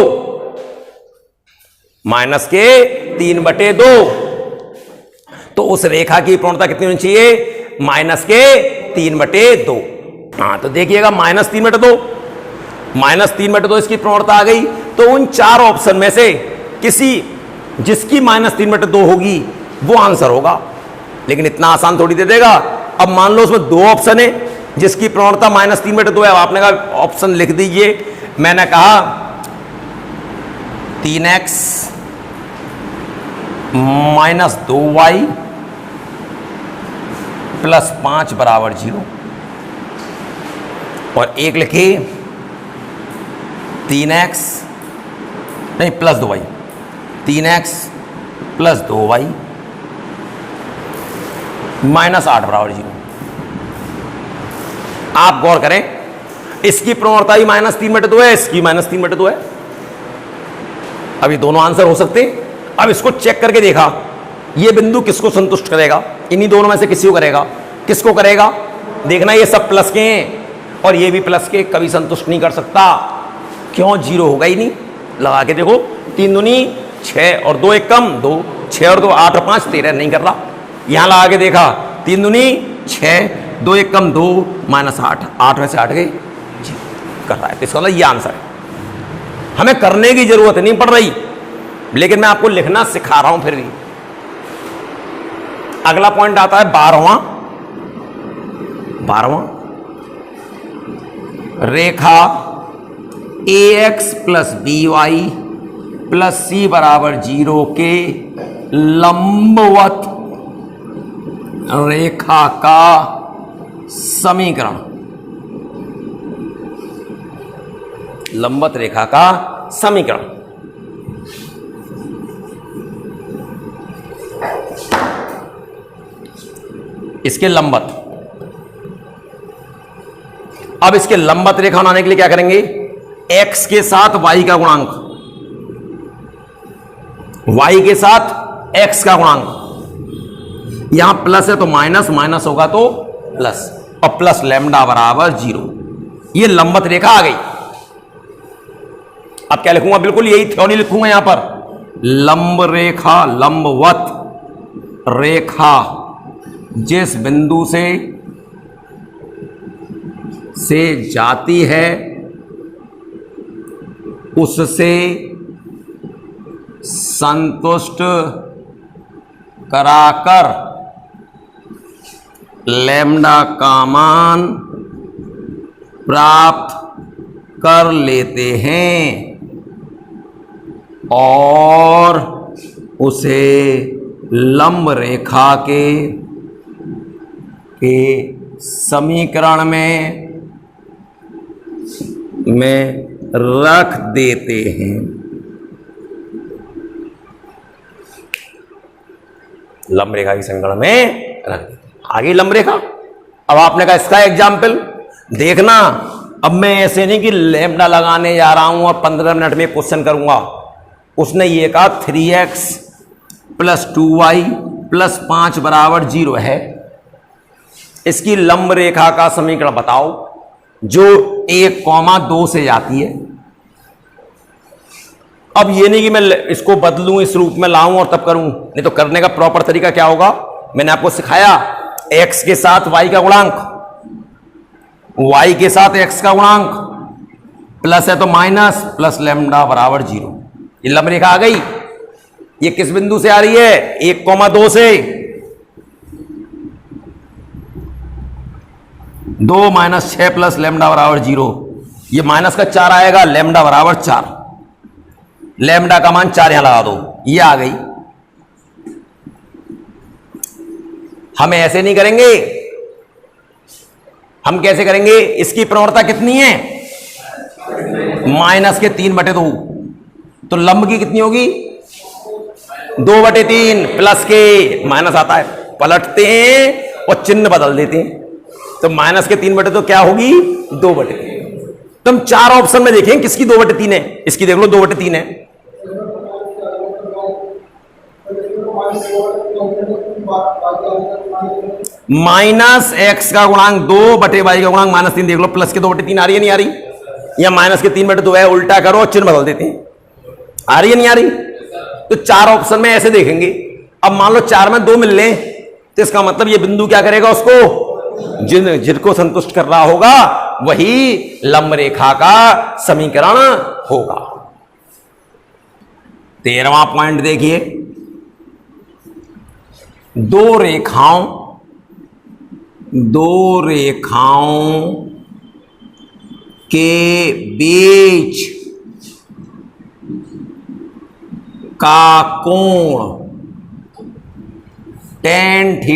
माइनस के 3/2। तो उस रेखा की प्रवणता कितनी होनी चाहिए, माइनस के 3/2। हाँ तो देखिएगा -3/2, -3/2 इसकी प्रवणता आ गई। तो उन चार ऑप्शन में से किसी जिसकी -3/2 होगी वो आंसर होगा, लेकिन इतना आसान थोड़ी दे देगा। अब मान लो उसमें दो ऑप्शन है जिसकी प्रवणता -3/2 है, आपने कहा ऑप्शन लिख दीजिए, मैंने कहा 3x माइनस 2y प्लस 5 बराबर 0, और एक लिखे 3x नहीं plus 2y, 3x plus 2y -8 बराबर 0। आप गौर करें, इसकी प्रवणता ही -3/2 है, इसकी -3/2 है। अभी दोनों आंसर हो सकते हैं। अब इसको चेक करके देखा, ये बिंदु किसको संतुष्ट करेगा, इन्हीं दोनों में से किसी को करेगा, किसको करेगा, देखना ये सब प्लस के हैं और ये भी प्लस के, कभी संतुष्ट नहीं कर सकता। क्यों, 0 होगा ही नहीं। लगा के देखो, 3 दूनी 6 और 2 1 कम 2, 6 और 2 8 और 5 13, नहीं कर रहा। यहां लगा के देखा, 3 दूनी 6, 2 1 कम 2 -8, 8 में से 8 गए, कर रहा है। तो इसका मतलब ये आंसर है। हमें करने की जरूरत नहीं पड़ रही, लेकिन मैं आपको लिखना सिखा रहा हूं। फिर भी अगला पॉइंट आता है 12वां। रेखा ax plus by plus c बराबर 0 के लंबवत रेखा का समीकरण, लंबवत रेखा का समीकरण। इसके लंबवत, अब इसके लंबवत रेखा बनाने के लिए क्या करेंगे, x के साथ y का गुणांक, y के साथ x का गुणांक, यहां प्लस है तो माइनस, माइनस होगा तो प्लस, और प्लस लैम्डा बराबर 0। ये लंबवत रेखा आ गई। अब क्या लिखूंगा, बिल्कुल यही थ्योरी लिखूंगा यहां पर, लंब रेखा, लंबवत रेखा जिस बिंदु से जाती है उससे संतुष्ट कराकर लैम्डा का मान प्राप्त कर लेते हैं और उसे लंब रेखा के समीकरण में रख देते हैं। लंब रेखा के समीकरण में रख देते हैं। आगे लंब रेखा। अब आपने कहा इसका एग्जाम्पल देखना। अब मैं ऐसे नहीं कि लैम्डा लगाने जा रहा हूं और 15 मिनट में क्वेश्चन करूंगा। उसने ये कहा 3x + 2y + 5 = 0 है। इसकी लंब रेखा का समीकरण बताओ जो 1,2 से जाती है। अब ये नहीं कि मैं इसको बदलूं, इस रूप में लाऊं और तब करूं, नहीं तो करने का प्रॉपर तरीका क्या होगा मैंने आपको सिखाया। x के साथ y का गुणांक, y के साथ x का गुणांक, प्लस है तो माइनस, प्लस लैम्डा = 0। ये लंब रेखा आ गई। ये किस बिंदु से आ रही है? 1,2 से। 2 - 6 + लैम्डा = 0। ये माइनस का 4 आएगा, लैम्डा = 4। लैम्डा का मान 4 यहां लगा दो, ये आ गई। हम ऐसे नहीं करेंगे। हम कैसे करेंगे? इसकी प्रवणता कितनी है? -3/2। तो लंब की कितनी होगी? 2/3 प्लस के माइनस आता है, पलटते हैं और चिन्ह बदल देते हैं। तो -3/2 तो क्या होगी? 2/3। तो हम 4 ऑप्शन में देखें किसकी 2/3 है। इसकी देख लो 2/3 है। -x का गुणांक 2/y का गुणांक -3 देख लो, प्लस के 2/3 आ रही है नहीं आ रही? या -3/2 है, उल्टा करो और चिन्ह बदल देते हैं। आ रही है नहीं आ रही? तो 4 ऑप्शन में ऐसे देखेंगे। अब मान लो 4 में 2 मिल ले, तो इसका मतलब ये बिंदु क्या करेगा? उसको जिनको संतुष्ट कर रहा होगा वही लंब रेखा का समीकरण होगा। 13वां पॉइंट देखिए। दो रेखाओं के बीच का कोण tan θ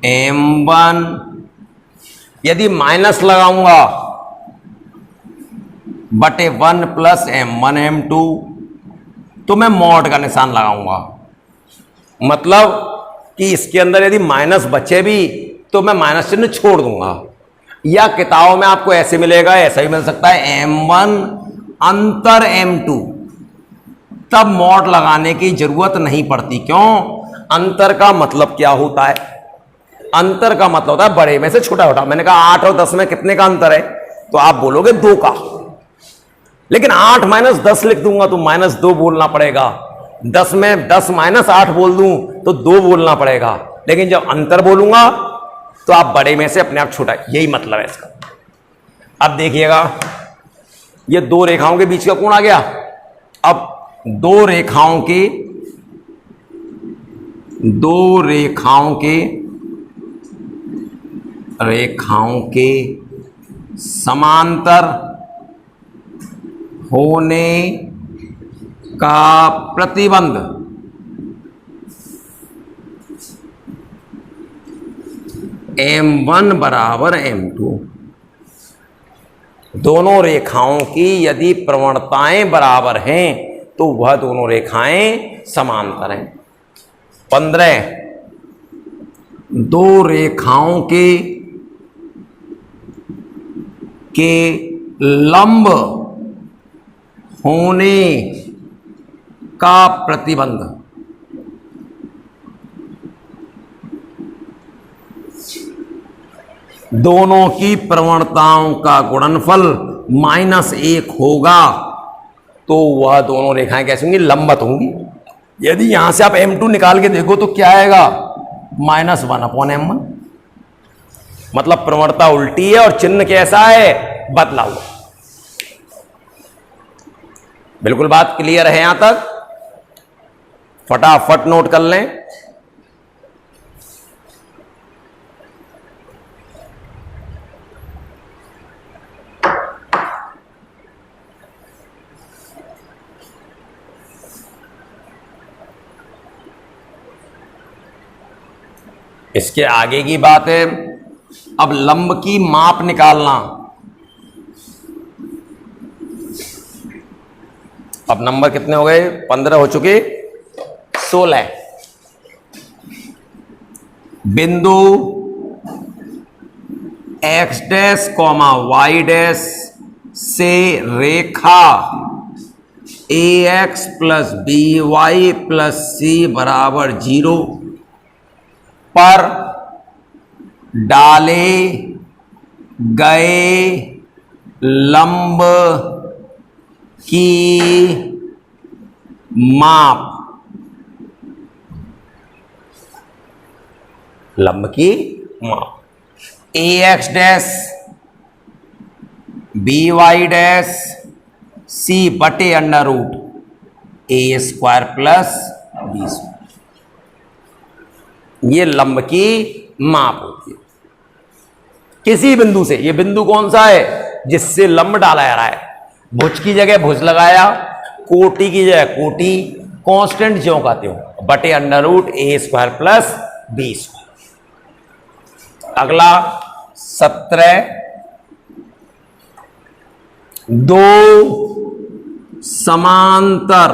= m1। यदि माइनस लगाऊंगा बटे 1 + m1 m2 तो मैं मॉड का निशान लगाऊंगा। मतलब कि इसके अंदर यदि माइनस बचे भी तो मैं माइनस चिन्ह छोड़ दूंगा। या किताबों में आपको ऐसे मिलेगा, ऐसा भी मिल सकता है m1 अंतर m2, तब मॉड लगाने की जरूरत नहीं पड़ती। क्यों? अंतर का मतलब क्या होता है? अंतर का मतलब होता है बड़े में से छोटा छोटा। मैंने कहा 8 और 10 में कितने का अंतर है? तो आप बोलोगे 2 का। लेकिन 8 - 10 लिख दूंगा तो -2 बोलना पड़ेगा। 10 में 10 - 8 बोल दूं तो 2 बोलना पड़ेगा। लेकिन जब अंतर बोलूंगा तो आप बड़े में से अपने आप छोटा, यही मतलब है इसका। अब देखिएगा, ये 2 रेखाओं के बीच का कोण आ गया। अब 2 रेखाओं के समांतर होने का प्रतिबंध m1 = m2। दोनों रेखाओं की यदि प्रवणताएं बराबर हैं तो वह दोनों रेखाएं समांतर हैं। 15 दो रेखाओं के लंब होने का प्रतिबंध दोनों की प्रवणताओं का गुणनफल -1 होगा तो वह दोनों रेखाएं कैसी होंगी? लंबवत होंगी। यदि यहां से आप m2 निकाल के देखो तो क्या आएगा? -1/m1। मतलब प्रवणता उल्टी है और चिन्ह कैसा है? बदला हुआ। बिल्कुल बात क्लियर है यहां तक? फटाफट नोट कर लें। इसके आगे की बात है, अब लंब की माप निकालना। अब नंबर कितने हो गए? 15 हो चुके। 16 बिंदु x dash comma y dash से रेखा ax plus B Y plus C बराबर 0 पर डाले गए लंब की माप। लंब की माप ax dash B Y dash C बटे under root A square plus B square, ये लंब की माप होती है किसी बिंदु से। ये बिंदु कौन सा है? जिससे लंब डाला जा रहा है। भुज की जगह भुज लगाया, कोटि की जगह कोटि, कांस्टेंट ज्यों का त्यों, बटे under root A square plus B square. अगला 17 दो समांतर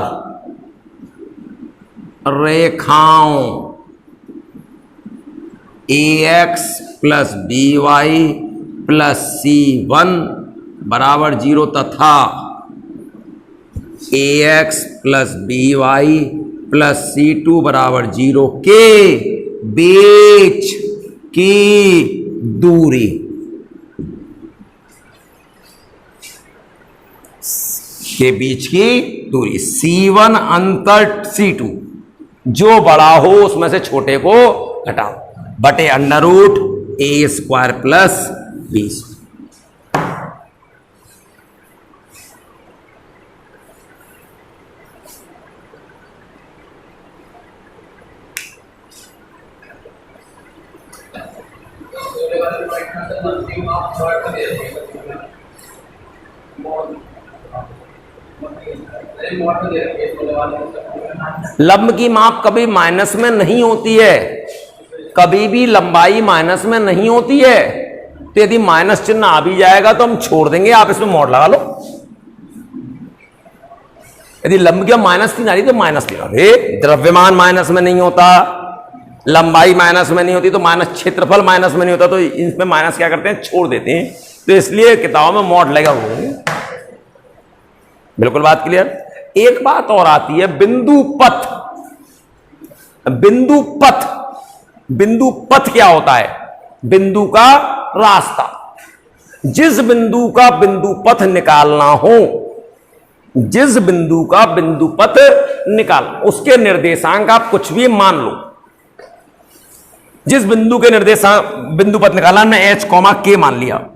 रेखाओं ax plus B Y plus C1 बराबर 0 तथा ax plus B Y plus C2 बराबर 0 के बीच की दूरी C1 अंतर C2, जो बड़ा हो उसमें से छोटे को घटाओ, बटे under root A square plus B. लंब की माप कभी माइनस में नहीं होती है, कभी भी लंबाई माइनस में नहीं होती है। तो यदि माइनस चिन्ह आ भी जाएगा तो हम छोड़ देंगे, आप इसमें मोड़ लगा लो। यदि लंब की माइनस 3 आ रही तो माइनस 3, द्रव्यमान माइनस में नहीं होता, लंबाई माइनस में नहीं होती, तो माइनस क्षेत्रफल माइनस में नहीं होता, तो इसमें माइनस क्या करते हैं? छोड़ देते हैं। तो इसलिए किताबों में मोड लगा हुआ है। बिल्कुल बात क्लियर। एक बात और आती है, बिंदु पथ। बिंदु पथ, बिंदु पथ क्या होता है? बिंदु का रास्ता। जिस बिंदु का बिंदु पथ निकालना हो, जिस बिंदु का बिंदु पथ निकाल, उसके निर्देशांक आप कुछ भी मान लो। जिस बिंदु के निर्देशांक बिंदु पथ निकालना, मैं एच कॉमा के मान लिया।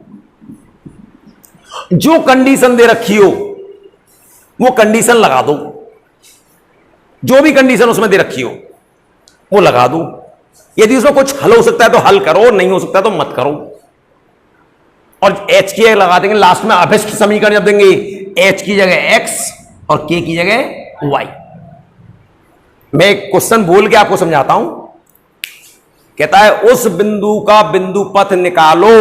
जो कंडीशन दे रखी हो वो कंडीशन लगा दो, जो भी कंडीशन उसमें दे रखी हो वो लगा दो। यदि उसमें कुछ हल हो सकता है तो हल करो, नहीं हो सकता तो मत करो। और एच की लगा देंगे लास्ट में। अभिष्ट समीकरण जब देंगे, एच की जगह एक्स और के की जगह वाई। मैं एक क्वेश्चन बोल के आपको समझाता हूं। कहता है उस बिंदु का बिंदु पथ निकालो,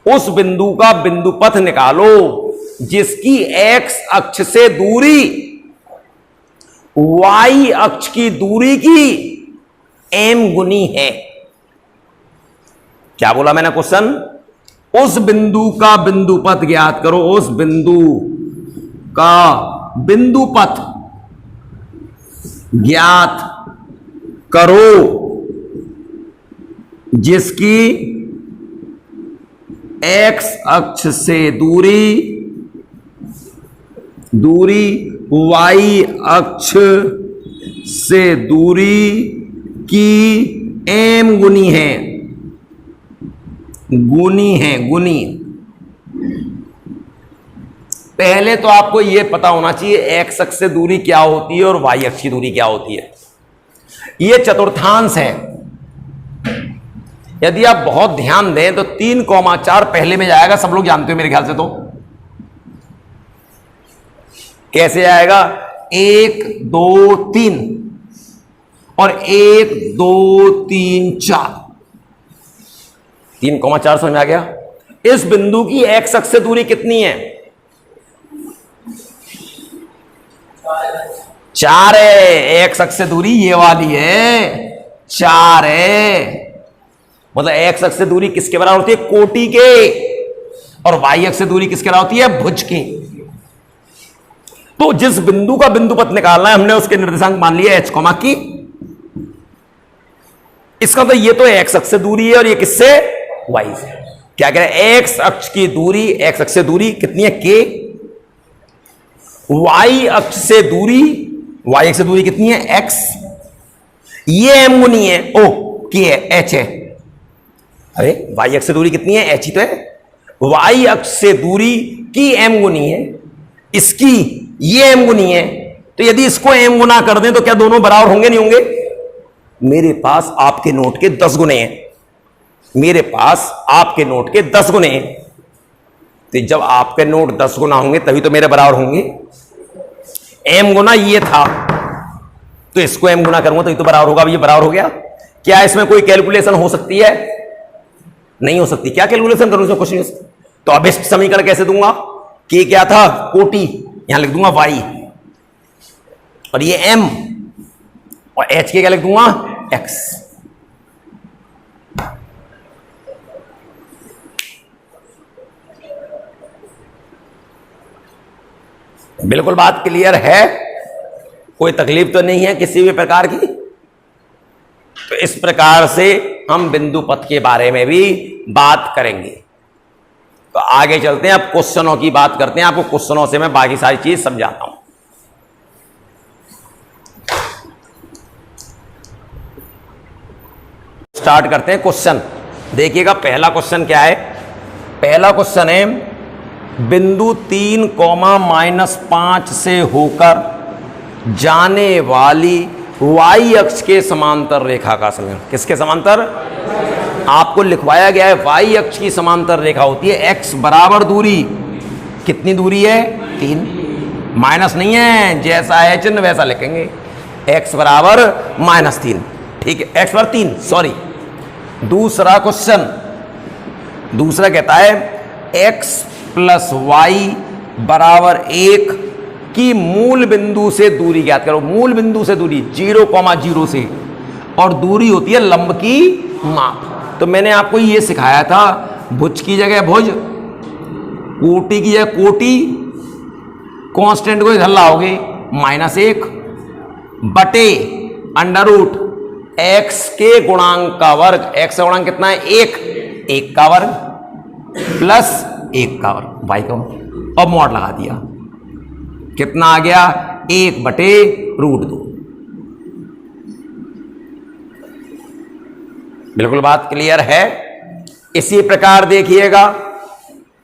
उस बिंदु का बिंदु पथ निकालो जिसकी एक्स अक्ष से दूरी वाई अक्ष की दूरी की m गुनी है। क्या बोला मैंने क्वेश्चन? उस बिंदु का बिंदु पथ ज्ञात करो, उस बिंदु का बिंदु पथ ज्ञात करो जिसकी x अक्ष से दूरी y अक्ष से दूरी की m गुनी है। गुनी। पहले तो आपको यह पता होना चाहिए x अक्ष से दूरी क्या होती है और y अक्ष की दूरी क्या होती है। यह चतुर्थांश है। यदि आप बहुत ध्यान दें तो 3,4 पहले में जाएगा, सब लोग जानते हो मेरे ख्याल से। तो कैसे आएगा? 1 2 3, और 1 2 3 4, 3,4 समझ में आ गया। इस बिंदु की एक्स अक्ष से दूरी कितनी है? 4 है। एक्स अक्ष से दूरी ये वाली है, 4 है। मतलब एक्स अक्ष से दूरी किसके बराबर होती है? कोटि के। और वाई अक्ष से दूरी किसके बराबर होती है? भुज की। तो जिस बिंदु का बिंदु पथ निकालना है, हमने उसके निर्देशांक मान लिया h कॉमा की। इसका तो ये तो एक्स अक्ष से दूरी है और ये किससे? वाई से। क्या कह रहे हैं? एक्स अक्ष की दूरी, एक्स अक्ष से दूरी कितनी है? के। वाई अक्ष से दूरी, वाई अक्ष से दूरी कितनी है? एक्स। ये एम गुनी है, ओ के है, एच है। अरे वाई अक्ष से दूरी कितनी है? एच ही तो है। वाई अक्ष से दूरी की एम गुनी है, इसकी ये एम गुनी है। तो यदि इसको एम गुना कर दें तो क्या दोनों बराबर होंगे? नहीं होंगे। मेरे पास आपके नोट के 10 गुने हैं, मेरे पास आपके नोट के 10 गुने हैं। तो जब आपके नोट 10 गुना होंगे तभी तो मेरे बराबर होंगे। एम गुना ये था तो इसको एम गुना करूंगा तो ये तो बराबर होगा। अब ये बराबर हो गया। क्या इसमें कोई कैलकुलेशन हो सकती है? नहीं हो सकती। क्या कैलकुलेशन करूं? इसमें कुछ नहीं हो सकता। तो अब इस समीकरण कैसे दूंगा? के क्या था? कोटि। यहां लिख दूंगा वाई, और ये एम, और एच के क्या लिख दूंगा? एक्स। बिल्कुल बात क्लियर है? कोई तकलीफ तो नहीं है किसी भी प्रकार की? तो इस प्रकार से हम बिंदु पथ के बारे में भी बात करेंगे। तो आगे चलते हैं, अब क्वेश्चनों की बात करते हैं। आपको क्वेश्चनों से मैं बाकी सारी चीज समझाता हूं। स्टार्ट करते हैं क्वेश्चन। देखिएगा पहला क्वेश्चन क्या है। पहला क्वेश्चन है, बिंदु 3,-5 से होकर जाने वाली वाई अक्ष के समांतर रेखा का समीकरण। किसके समांतर? आपको लिखवाया गया है वाई अक्ष की समांतर रेखा होती है x बराबर दूरी। कितनी दूरी है? 3। माइनस नहीं है, जैसा है चिन्ह वैसा लिखेंगे। x बराबर -3, ठीक है, x बराबर 3, सॉरी। दूसरा क्वेश्चन, दूसरा कहता है x + y बराबर 1 की मूल बिंदु से दूरी ज्ञात करो। मूल बिंदु से दूरी 0,0 से, और दूरी होती है लंब की माप। तो मैंने आपको ये सिखाया था, भुज की जगह भुज, कोटि की जगह कोटि, कांस्टेंट को इधर लाओगे -1 बटे √ x के गुणांक का वर्ग। x का गुणांक कितना है? 1 का वर्ग प्लस 1 का वर्ग, y का वर्ग। अब मॉड लगा दिया, कितना आ गया? 1 बटे √2। बिल्कुल बात क्लियर है? इसी प्रकार देखिएगा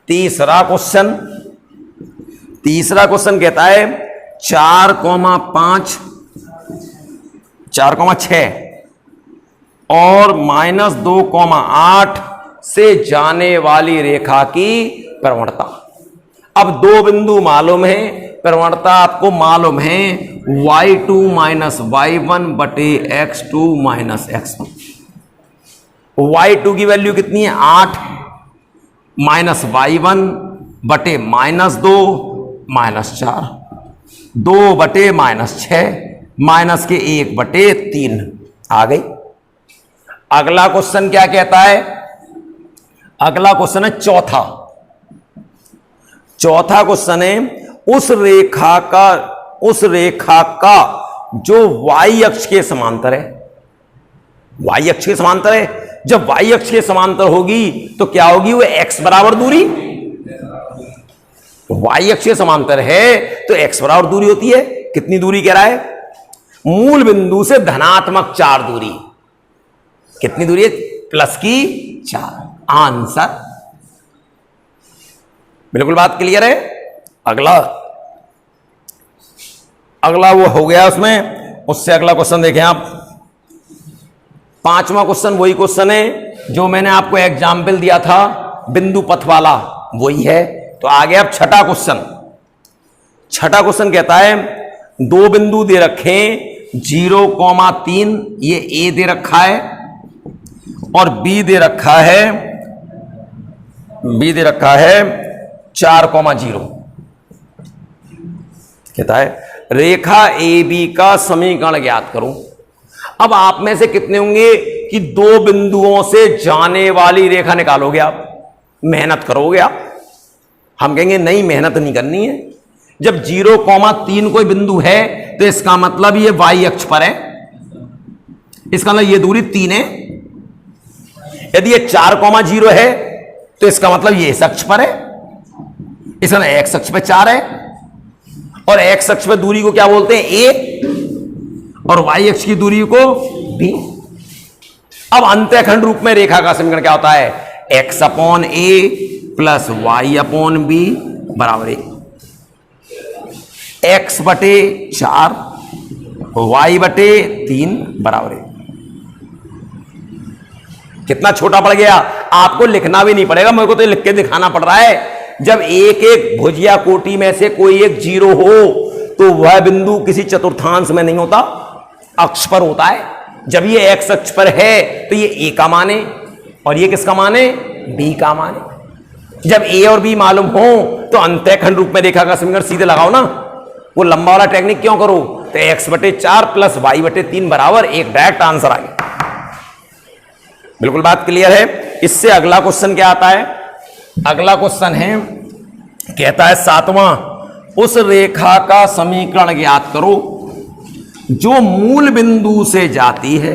तीसरा क्वेश्चन। तीसरा क्वेश्चन कहता है 4,5, 4,6 और -2,8 से जाने वाली रेखा की प्रवणता। अब दो बिंदु मालूम है, प्रवणता आपको मालूम है y2 - y1 बटे x2 - x1। y2 की वैल्यू कितनी है? 8 माइनस y1 बटे -2 -4, 2 बटे -6 माइनस के 1 बटे 3 आ गई। अगला क्वेश्चन क्या कहता है? अगला क्वेश्चन है चौथा। चौथा क्वेश्चन है उस रेखा का जो y अक्ष के समांतर है। y अक्ष के समांतर है। जब y अक्ष के समांतर होगी तो क्या होगी? वो x बराबर दूरी। y अक्ष के समांतर है तो x बराबर दूरी होती है। कितनी दूरी कह रहा है? मूल बिंदु से धनात्मक 4 दूरी। कितनी दूरी है? प्लस की 4। आंसर। बिल्कुल बात क्लियर है? अगला वो हो गया उसमें। उससे अगला क्वेश्चन देखें आप। पांचवा क्वेश्चन वही क्वेश्चन है जो मैंने आपको एग्जाम्पल दिया था बिंदु पथ वाला, वही है। तो आगे अब छठा क्वेश्चन। छठा क्वेश्चन कहता है दो बिंदु दे रखें 0,3 ये ए दे रखा है और बी दे रखा है 4,0 कहता है रेखा ए बी का समीकरण ज्ञात करो। अब आप में से कितने होंगे कि दो बिंदुओं से जाने वाली रेखा निकालोगे, आप मेहनत करोगे आप? हम कहेंगे नहीं, मेहनत नहीं करनी है। जब 0,3 कोई बिंदु है तो इसका मतलब ये y अक्ष पर है, इसका मतलब ये दूरी 3 है। यदि ये 4,0 है तो इसका मतलब ये इस अक्ष पर है, इसका मतलब x अक्ष पे 4 है और x अक्ष पे दूरी को क्या बोलते हैं? a, और y अक्ष की दूरी को b। अब अंतःखंड रूप में रेखा का समीकरण क्या होता है? x/a प्लस y/b बराबर 1, x/4 y/3 बराबर 1। कितना छोटा पड़ गया, आपको लिखना भी नहीं पड़ेगा, मेरे को तो लिख के दिखाना पड़ रहा है। जब एक एक भुजिया कोटि में से कोई एक 0 हो तो वह बिंदु किसी चतुर्थांश में नहीं होता, अक्ष पर होता है। जब ये x अक्ष पर है तो ये a का मान है और ये किसका मान है? b का मान है। जब a और b मालूम हो तो अंतःखंड रूप में रेखा का समीकरण सीधे लगाओ ना, वो लंबा वाला टेक्निक क्यों करो? तो x/4 प्लस y/3 बराबर 1, डायरेक्ट आंसर आ गया। बिल्कुल बात क्लियर है। इससे अगला क्वेश्चन क्या आता है? अगला क्वेश्चन है, कहता है 7वां, उस रेखा का समीकरण ज्ञात करो जो मूल बिंदु से जाती है।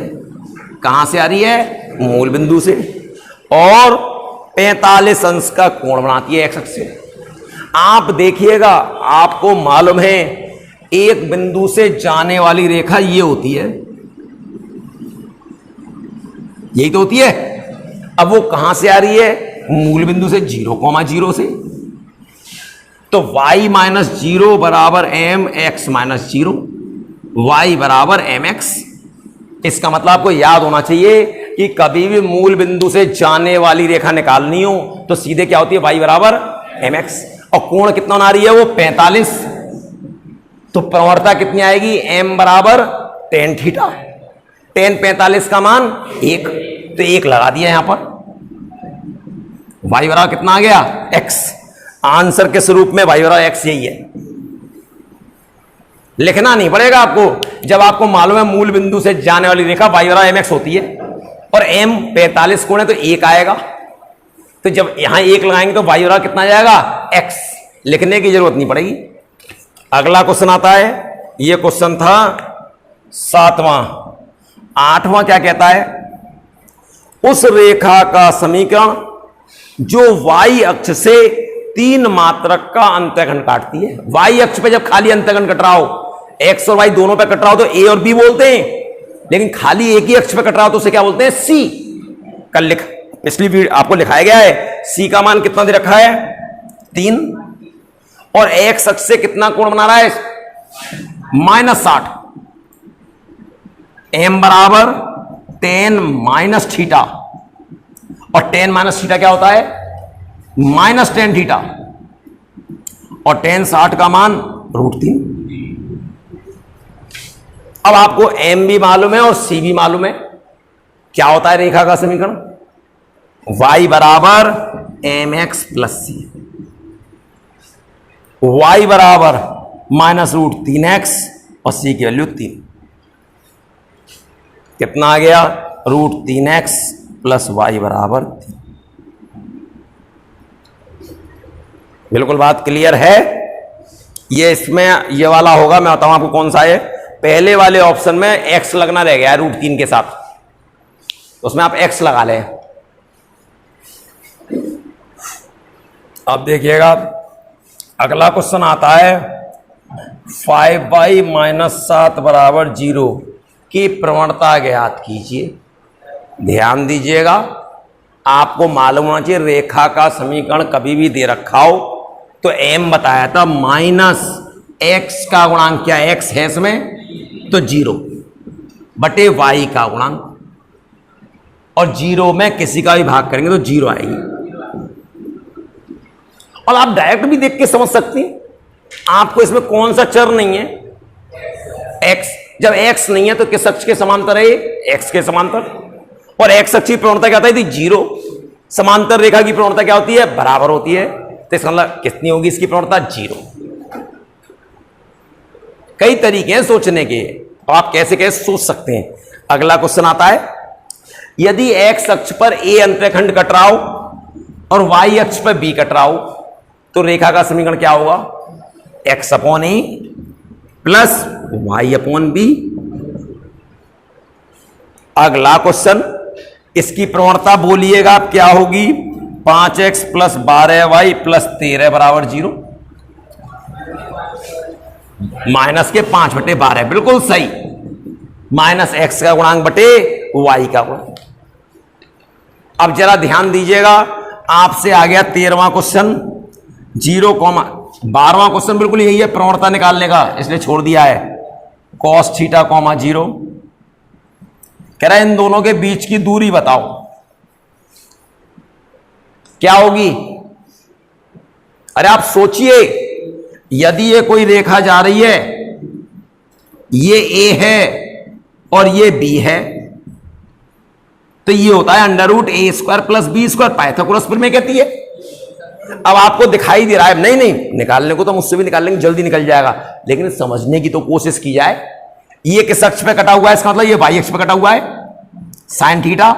कहां से आ रही है? मूल बिंदु से, और 45 अंश का कोण बनाती है x अक्ष से। आप देखिएगा, आपको मालूम है एक बिंदु से जाने वाली रेखा ये होती है, यही तो होती है। अब वो कहां से आ रही है? मूल बिंदु से, 0,0 से। तो y-0 बराबर mx-0, y बराबर mx। इसका मतलब आपको याद होना चाहिए कि कभी भी मूल बिंदु से जाने वाली रेखा निकालनी हो तो सीधे क्या होती है? y बराबर mx। और कोण कितना बना रही है? वो 45। तो प्रवणता कितनी आएगी? m बराबर tan थीटा। tan 45 का मान 1, तो 1 लगा दिया यहां पर। y बराबर कितना आ गया? x। आंसर के स्वरूप में y बराबर x यही है। लिखना नहीं पड़ेगा आपको, जब आपको मालूम है मूल बिंदु से जाने वाली रेखा y बराबर mx होती है और m 45 कोण है तो 1 आएगा। तो जब यहां 1 लगाएंगे तो y बराबर कितना आ जाएगा? x। लिखने की जरूरत नहीं पड़ेगी। अगला क्वेश्चन आता है, यह क्वेश्चन था 7वां। 8वां क्या कहता है? उस रेखा का समीकरण जो y अक्ष से 3 मात्रक का अंतःखंड काटती है। y अक्ष पे जब खाली अंतःखंड कट रहा हो, x और y दोनों पे कट रहा हो तो a और b बोलते हैं, लेकिन खाली एक ही अक्ष पे कट रहा हो तो उसे क्या बोलते हैं? c। कल पिछली वीडियो आपको लिखाया गया है, c का मान कितना दे रखा है? 3। और x अक्ष से कितना कोण बना रहा है? -60। m बराबर tan -थीटा, और tan -थीटा क्या होता है? -tan थीटा, और tan 60 का मान √3। अब आपको m भी मालूम है और c भी मालूम है। क्या होता है रेखा का समीकरण? y बराबर mx प्लस c, y बराबर -√3x और c की वैल्यू 3। कितना आ गया? √3x प्लस y बराबर 3। बिल्कुल बात क्लियर है। ये इसमें ये वाला होगा, मैं बताऊं आपको कौन सा है। पहले वाले ऑप्शन में x लगना रह गया है √3 के साथ, उसमें आप x लगा लें। अब देखिएगा अगला क्वेश्चन आता है 5y - 7 बराबर 0 की प्रवणता ज्ञात कीजिए। ध्यान दीजिएगा, आपको मालूम होना चाहिए रेखा का समीकरण कभी भी दे रखा हो तो m बताया था, -x का गुणांक क्या है? x है इसमें तो 0 बटे y का गुणांक, और 0 में किसी का भी भाग करेंगे तो 0 आएगी। और आप डायरेक्ट भी देख के समझ सकते हैं, आपको इसमें कौन सा चर नहीं है? x। जब x नहीं है तो किस अक्ष के समांतर है ये? x के समांतर। और x अक्ष की प्रवणता क्या होती है? जीरो। समांतर रेखा की प्रवणता क्या होती है? बराबर होती है। तो इसका मतलब कितनी होगी इसकी प्रवणता? जीरो। कई तरीके हैं सोचने के, तो आप कैसे कैसे सोच सकते हैं। अगला क्वेश्चन आता है, यदि x अक्ष पर a अंतःखंड कट रहा हो और y अक्ष पर b कट रहा हो तो रेखा का समीकरण क्या होगा? x upon a plus y upon b। अगला क्वेश्चन, इसकी प्रवणता बोलिएगा आप क्या होगी? 5x प्लस 12y प्लस 13 बराबर 0। माइनस के 5/12, बिल्कुल सही। माइनस एक्स का गुणांक बटे वाई का गुणांक। अब जरा ध्यान दीजिएगा, आपसे आ गया 13वां क्वेश्चन 0, 12वां क्वेश्चन बिल्कुल यही है प्रवणता निकालने का, इसलिए छोड़ दिया है। कॉस थीटा कॉमा 0 कह रहा है इन दोनों के बीच की दूरी बताओ क्या होगी। अरे आप सोचिए, यदि ये कोई रेखा जा रही है, ये ए है और ये बी है, तो ये होता है √a² प्लस b²। पाइथागोरस प्रमेय कहती है। अब आपको दिखाई दे रहा है, नहीं नहीं निकालने को तो मुझसे भी निकाल लेंगे, जल्दी निकल जाएगा, लेकिन समझने की तो कोशिश की जाए। ये किस अक्ष पे कटा हुआ है? इसका मतलब ये वाई अक्ष पे कटा हुआ है साइन थीटा।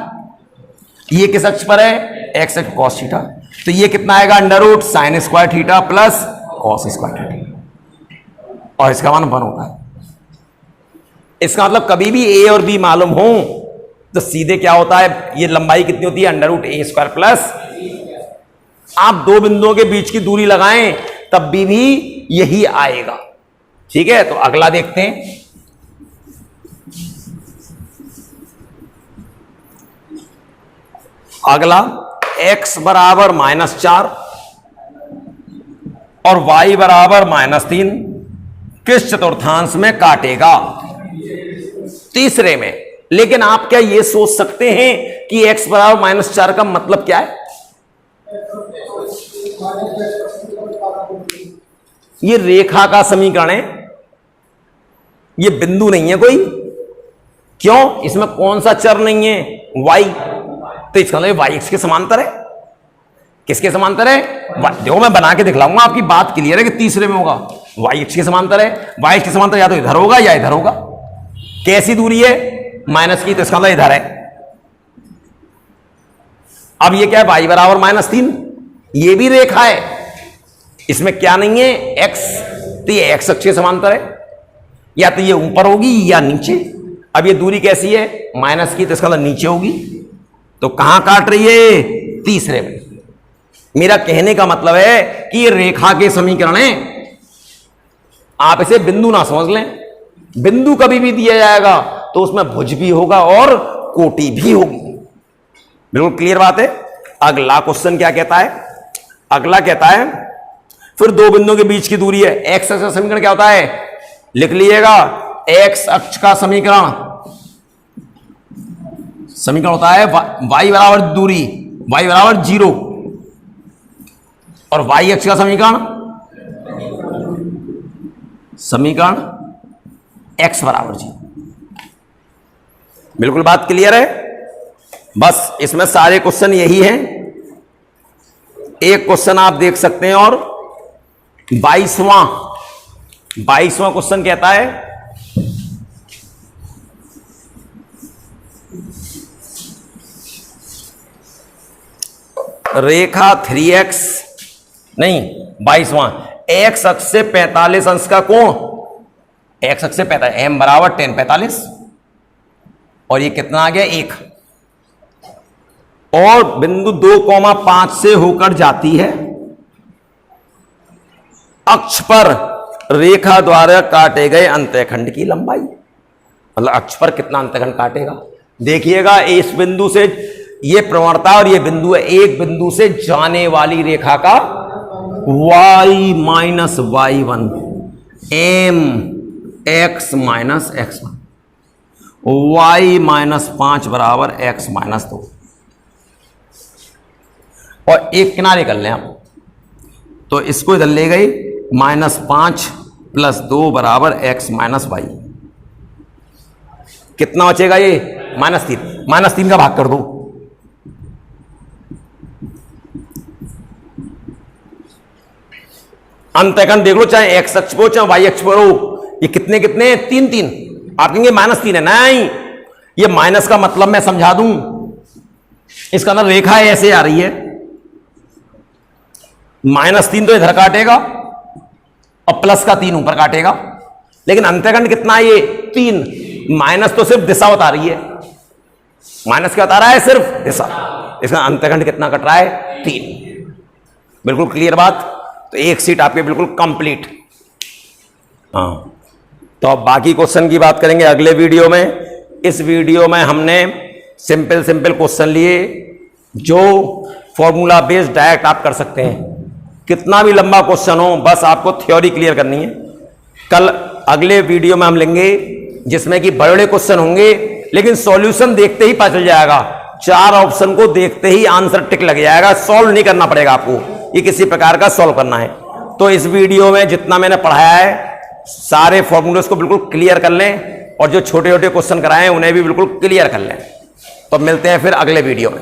ये किस अक्ष पर है? एक्स अक्ष कॉस थीटा। तो ये कितना आएगा? √sin² theta plus cos² theta, और इसका मान 1 होता है। इसका मतलब कभी भी a और b मालूम हो तो सीधे क्या होता है? ये लंबाई कितनी होती है? √a² plus. आप दो बिंदुओं के बीच की दूरी लगाएं तब भी यही आएगा। ठीक है, तो अगला देखते हैं। अगला, x बराबर -4 और y बराबर -3 किस चतुर्थांश में काटेगा? तीसरे में। लेकिन आप क्या ये सोच सकते हैं कि x बराबर -4 का मतलब क्या है? ये रेखा का समीकरण है, ये बिंदु नहीं है कोई। क्यों? इसमें कौन सा चर नहीं है? y। तो इसका मतलब y x के समांतर है। किसके समांतर है? देखो मैं बना के दिखलाऊंगा, आपकी बात क्लियर है कि तीसरे में होगा। y x के समांतर है। y x के समांतर या तो इधर होगा या इधर होगा। कैसी दूरी है? माइनस की, तो इसका मतलब इधर है। अब ये क्या है? y बराबर -3, ये भी रेखा है, इसमें क्या नहीं है? x। तो ये x अक्ष के समांतर है, या तो ये ऊपर होगी या नीचे। अब ये दूरी कैसी है? माइनस की, तो इसका मतलब नीचे होगी। तो कहां काट रही है? तीसरे में। मेरा कहने का मतलब है कि ये रेखा के समीकरण है, आप इसे बिंदु ना समझ लें। बिंदु कभी भी दिया जाएगा तो उसमें भुज भी होगा और कोटि भी होगी। बिल्कुल क्लियर बात है। अगला क्वेश्चन क्या कहता है? अगला कहता है फिर दो बिंदुओं के बीच की दूरी है। एक्स अक्ष का समीकरण क्या होता है? लिख लीजिएगा, एक्स अक्ष का समीकरण होता है y बराबर दूरी, y बराबर 0, और y अक्ष का समीकरण x बराबर 0। बिल्कुल बात क्लियर है। बस इसमें सारे क्वेश्चन यही हैं। एक क्वेश्चन आप देख सकते हैं, और 22वां क्वेश्चन कहता है रेखा 3x नहीं 22वां, x अक्ष से 45 अंश का कोण, x अक्ष से 45, m बराबर 10 45, और ये कितना आ गया? 1। और बिंदु 2,5 से होकर जाती है। अक्ष पर रेखा द्वारा काटे गए अंतःखंड की लंबाई, मतलब अक्ष पर कितना अंतःखंड काटेगा। देखिएगा, इस बिंदु से ये प्रवणता और ये बिंदु है, एक बिंदु से जाने वाली रेखा का y minus y1 m x minus x1, y -5 बराबर x -2, और एक किनारे कर लें आप, तो इसको इधर ले गए, -5 + 2 बराबर x - y। कितना बचेगा ये -3, -3 का भाग कर दो। अंतःखंड देख लो, चाहे एक्स अक्ष पर हो चाहे वाई अक्ष पर हो, ये कितने कितने 3 आप कहेंगे -3 है, नहीं, ये माइनस का मतलब मैं समझा दूं, इसका अंदर रेखा ऐसे आ रही है, -3 तो इधर काटेगा और प्लस का 3 ऊपर काटेगा, लेकिन अंतःखंड कितना है ये 3, माइनस तो सिर्फ दिशा बता रही है, माइनस क्या बता रहा है, सिर्फ दिशा, इसका अंतःखंड कितना कट रहा है 3। बिल्कुल क्लियर बात, तो एक सीट आपके बिल्कुल कंप्लीट। हाँ, तो अब बाकी क्वेश्चन की बात करेंगे अगले वीडियो में। इस वीडियो में हमने सिंपल क्वेश्चन लिए जो फॉर्मूला बेस्ड डायरेक्ट आप कर सकते हैं, कितना भी लंबा क्वेश्चन हो, बस आपको थ्योरी क्लियर करनी है। कल अगले वीडियो में हम लेंगे जिसमें कि बड़े क्वेश्चन होंगे, लेकिन सॉल्यूशन देखते ही पता चल जाएगा, 4 ऑप्शन को देखते ही आंसर टिक लग जाएगा, सॉल्व नहीं करना पड़ेगा आपको, ये किसी प्रकार का सॉल्व करना है। तो इस वीडियो में जितना मैंने पढ़ाया है सारे फॉर्मूलेस को बिल्कुल क्लियर कर लें, और जो छोटे छोटे क्वेश्चन कराए हैं उन्हें भी बिल्कुल क्लियर कर लें। तो मिलते हैं फिर अगले वीडियो में।